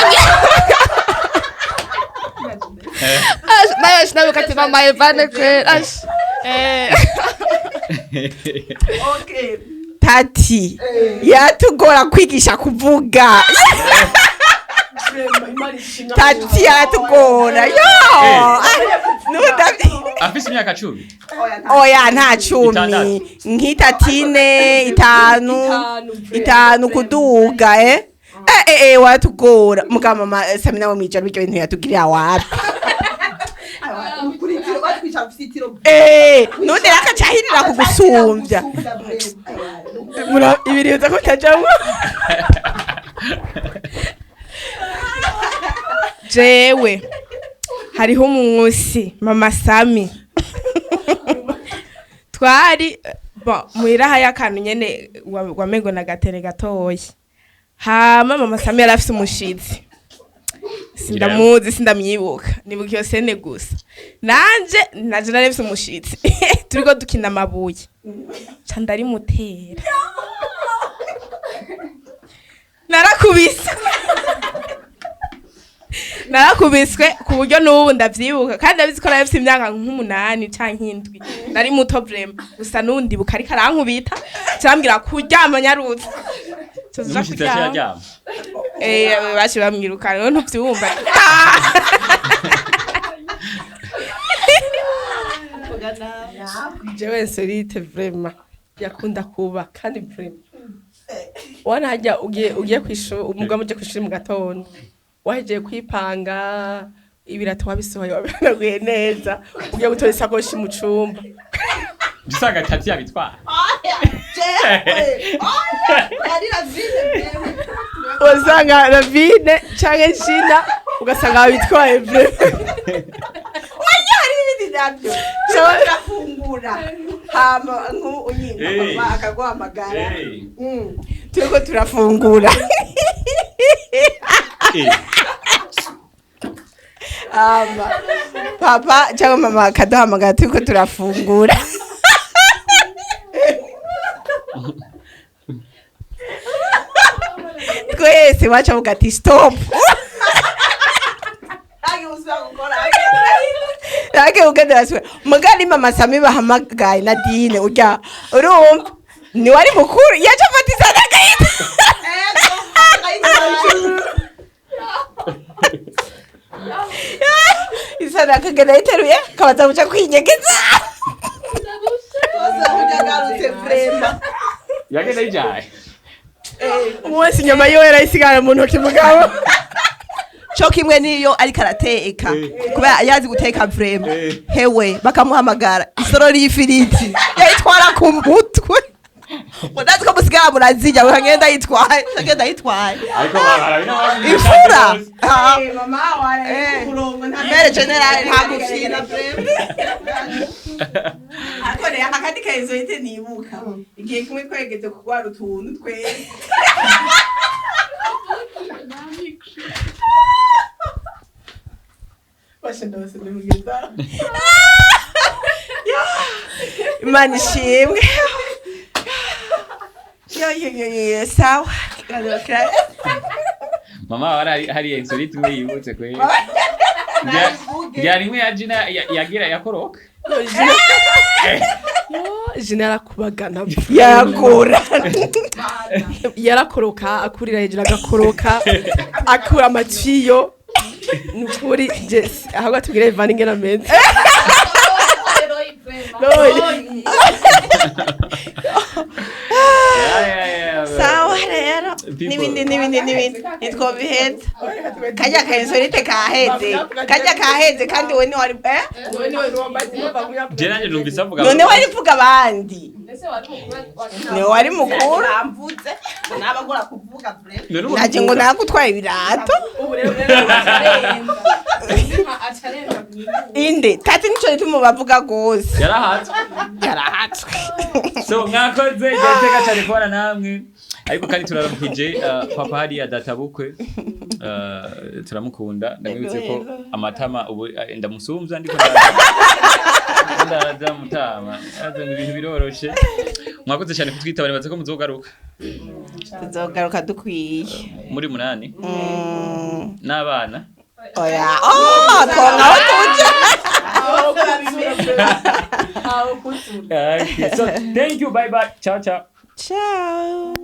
nayo sinabuka ati Mama Eva ne kwera okay tati yatugora kwigisha kuvuga tati yatugora yo afise imyaka 10 oya nta 10 nk'itatine itanu kuduga watugora muga mama Samina wo mwijaro byo bintu yatugirira wapi none akacahirira kugusumbya ibiri uza kutajamwo jewe hariho umunsi mama Sami twari muiraha y'akantu nyene wamengo na gatere gatoya hama mama Sami yarafise umushitsi sindamuzi sindamyibuka nibuka iyo sene gusa nanje narafise umushitsi turiko dukina amabuye ca ndarimutera narakubiswe ku buryo n'ubu ndavyibuka kandi ndabizi ko narafise imyaka nk'8 canke 7 nari muto vrema gusa nundi bukari karankubita cyambwira kuryama nyarutse tuza kuryama bashi bamwirukana no ntuvyumva jewe Solite vrema yakunda kuba kandi vrema wana hajya ugiye kwishura umugabo uje kwishura mu gatondo wahejeje kwipanga ibirato wabisohoye wabinaguye neza ugiye gutora isakoshi mu cumba gisanga tati yabitwara usanga Lavine canke Shina ugasanga babitwaye vrema wanyari ibindi nabyo turafungura hama unyina akaguhamagara turiko turafungura papa cyangwa mama akaduhamagara turiko turafungura twese wacha mugati stop Ake ugenda aswe mugani mama Sami bahamagaye na Dine urya urumva ni wari mukuru yaje afatiza nagahita isana kagenda iteruye kabaza muca kwinyegeza garutse vrema yagenda ijaye mwese nyama yo yarayisigara mu ntoki mugabo cyo kimwe niyo ariko arateka kuba yazi guteka vrema hewe bakamuhamagara isoro y'ifiriti yitwara ku mutwe mudazi ko musigara murazijya bagenda yitwaye ariko barabina ifura mama wara kurongo nta mere general nta gufina vrema akore akandi kayizo ite nibuka igihe kimwe kwegeze kugwara utuntu twese bashendose nimugeza Imana ishimwe yo sawa mama hari insolite imwe yibutse kwe yari imwe ya Gina yagira yakoroka jina yarakubagana yakura yarakoroka akurira hejuru agakoroka akura amatiyo nukuri Jesse ahubwo tubwire Ivan ingena meze sawa rero n'ibindi ntitwobiheza kajya kahensorite kaheze kandi we niwari je nanje numvise avuga none wari vuga abandi ne wari mukuru nabagora kuvuga naje ngo nakutwaye ibirato inde tati nico ritumu bavuga gose yarahatswe so mwakoze gateka cyane kubana namwe ariko kandi turaramukije papa hari adatabukwe turamukunda ndamwibutse ko amatama ubu ndamusumvya ndiko ndaza mutama azanga ibintu biroroshe mwakoze cyane kutwitaba nibaze ko muzogaruka dukwiye muri 8 n'abana oya twongaho tuje so thank you, bye bye, ciao ciao. Ciao.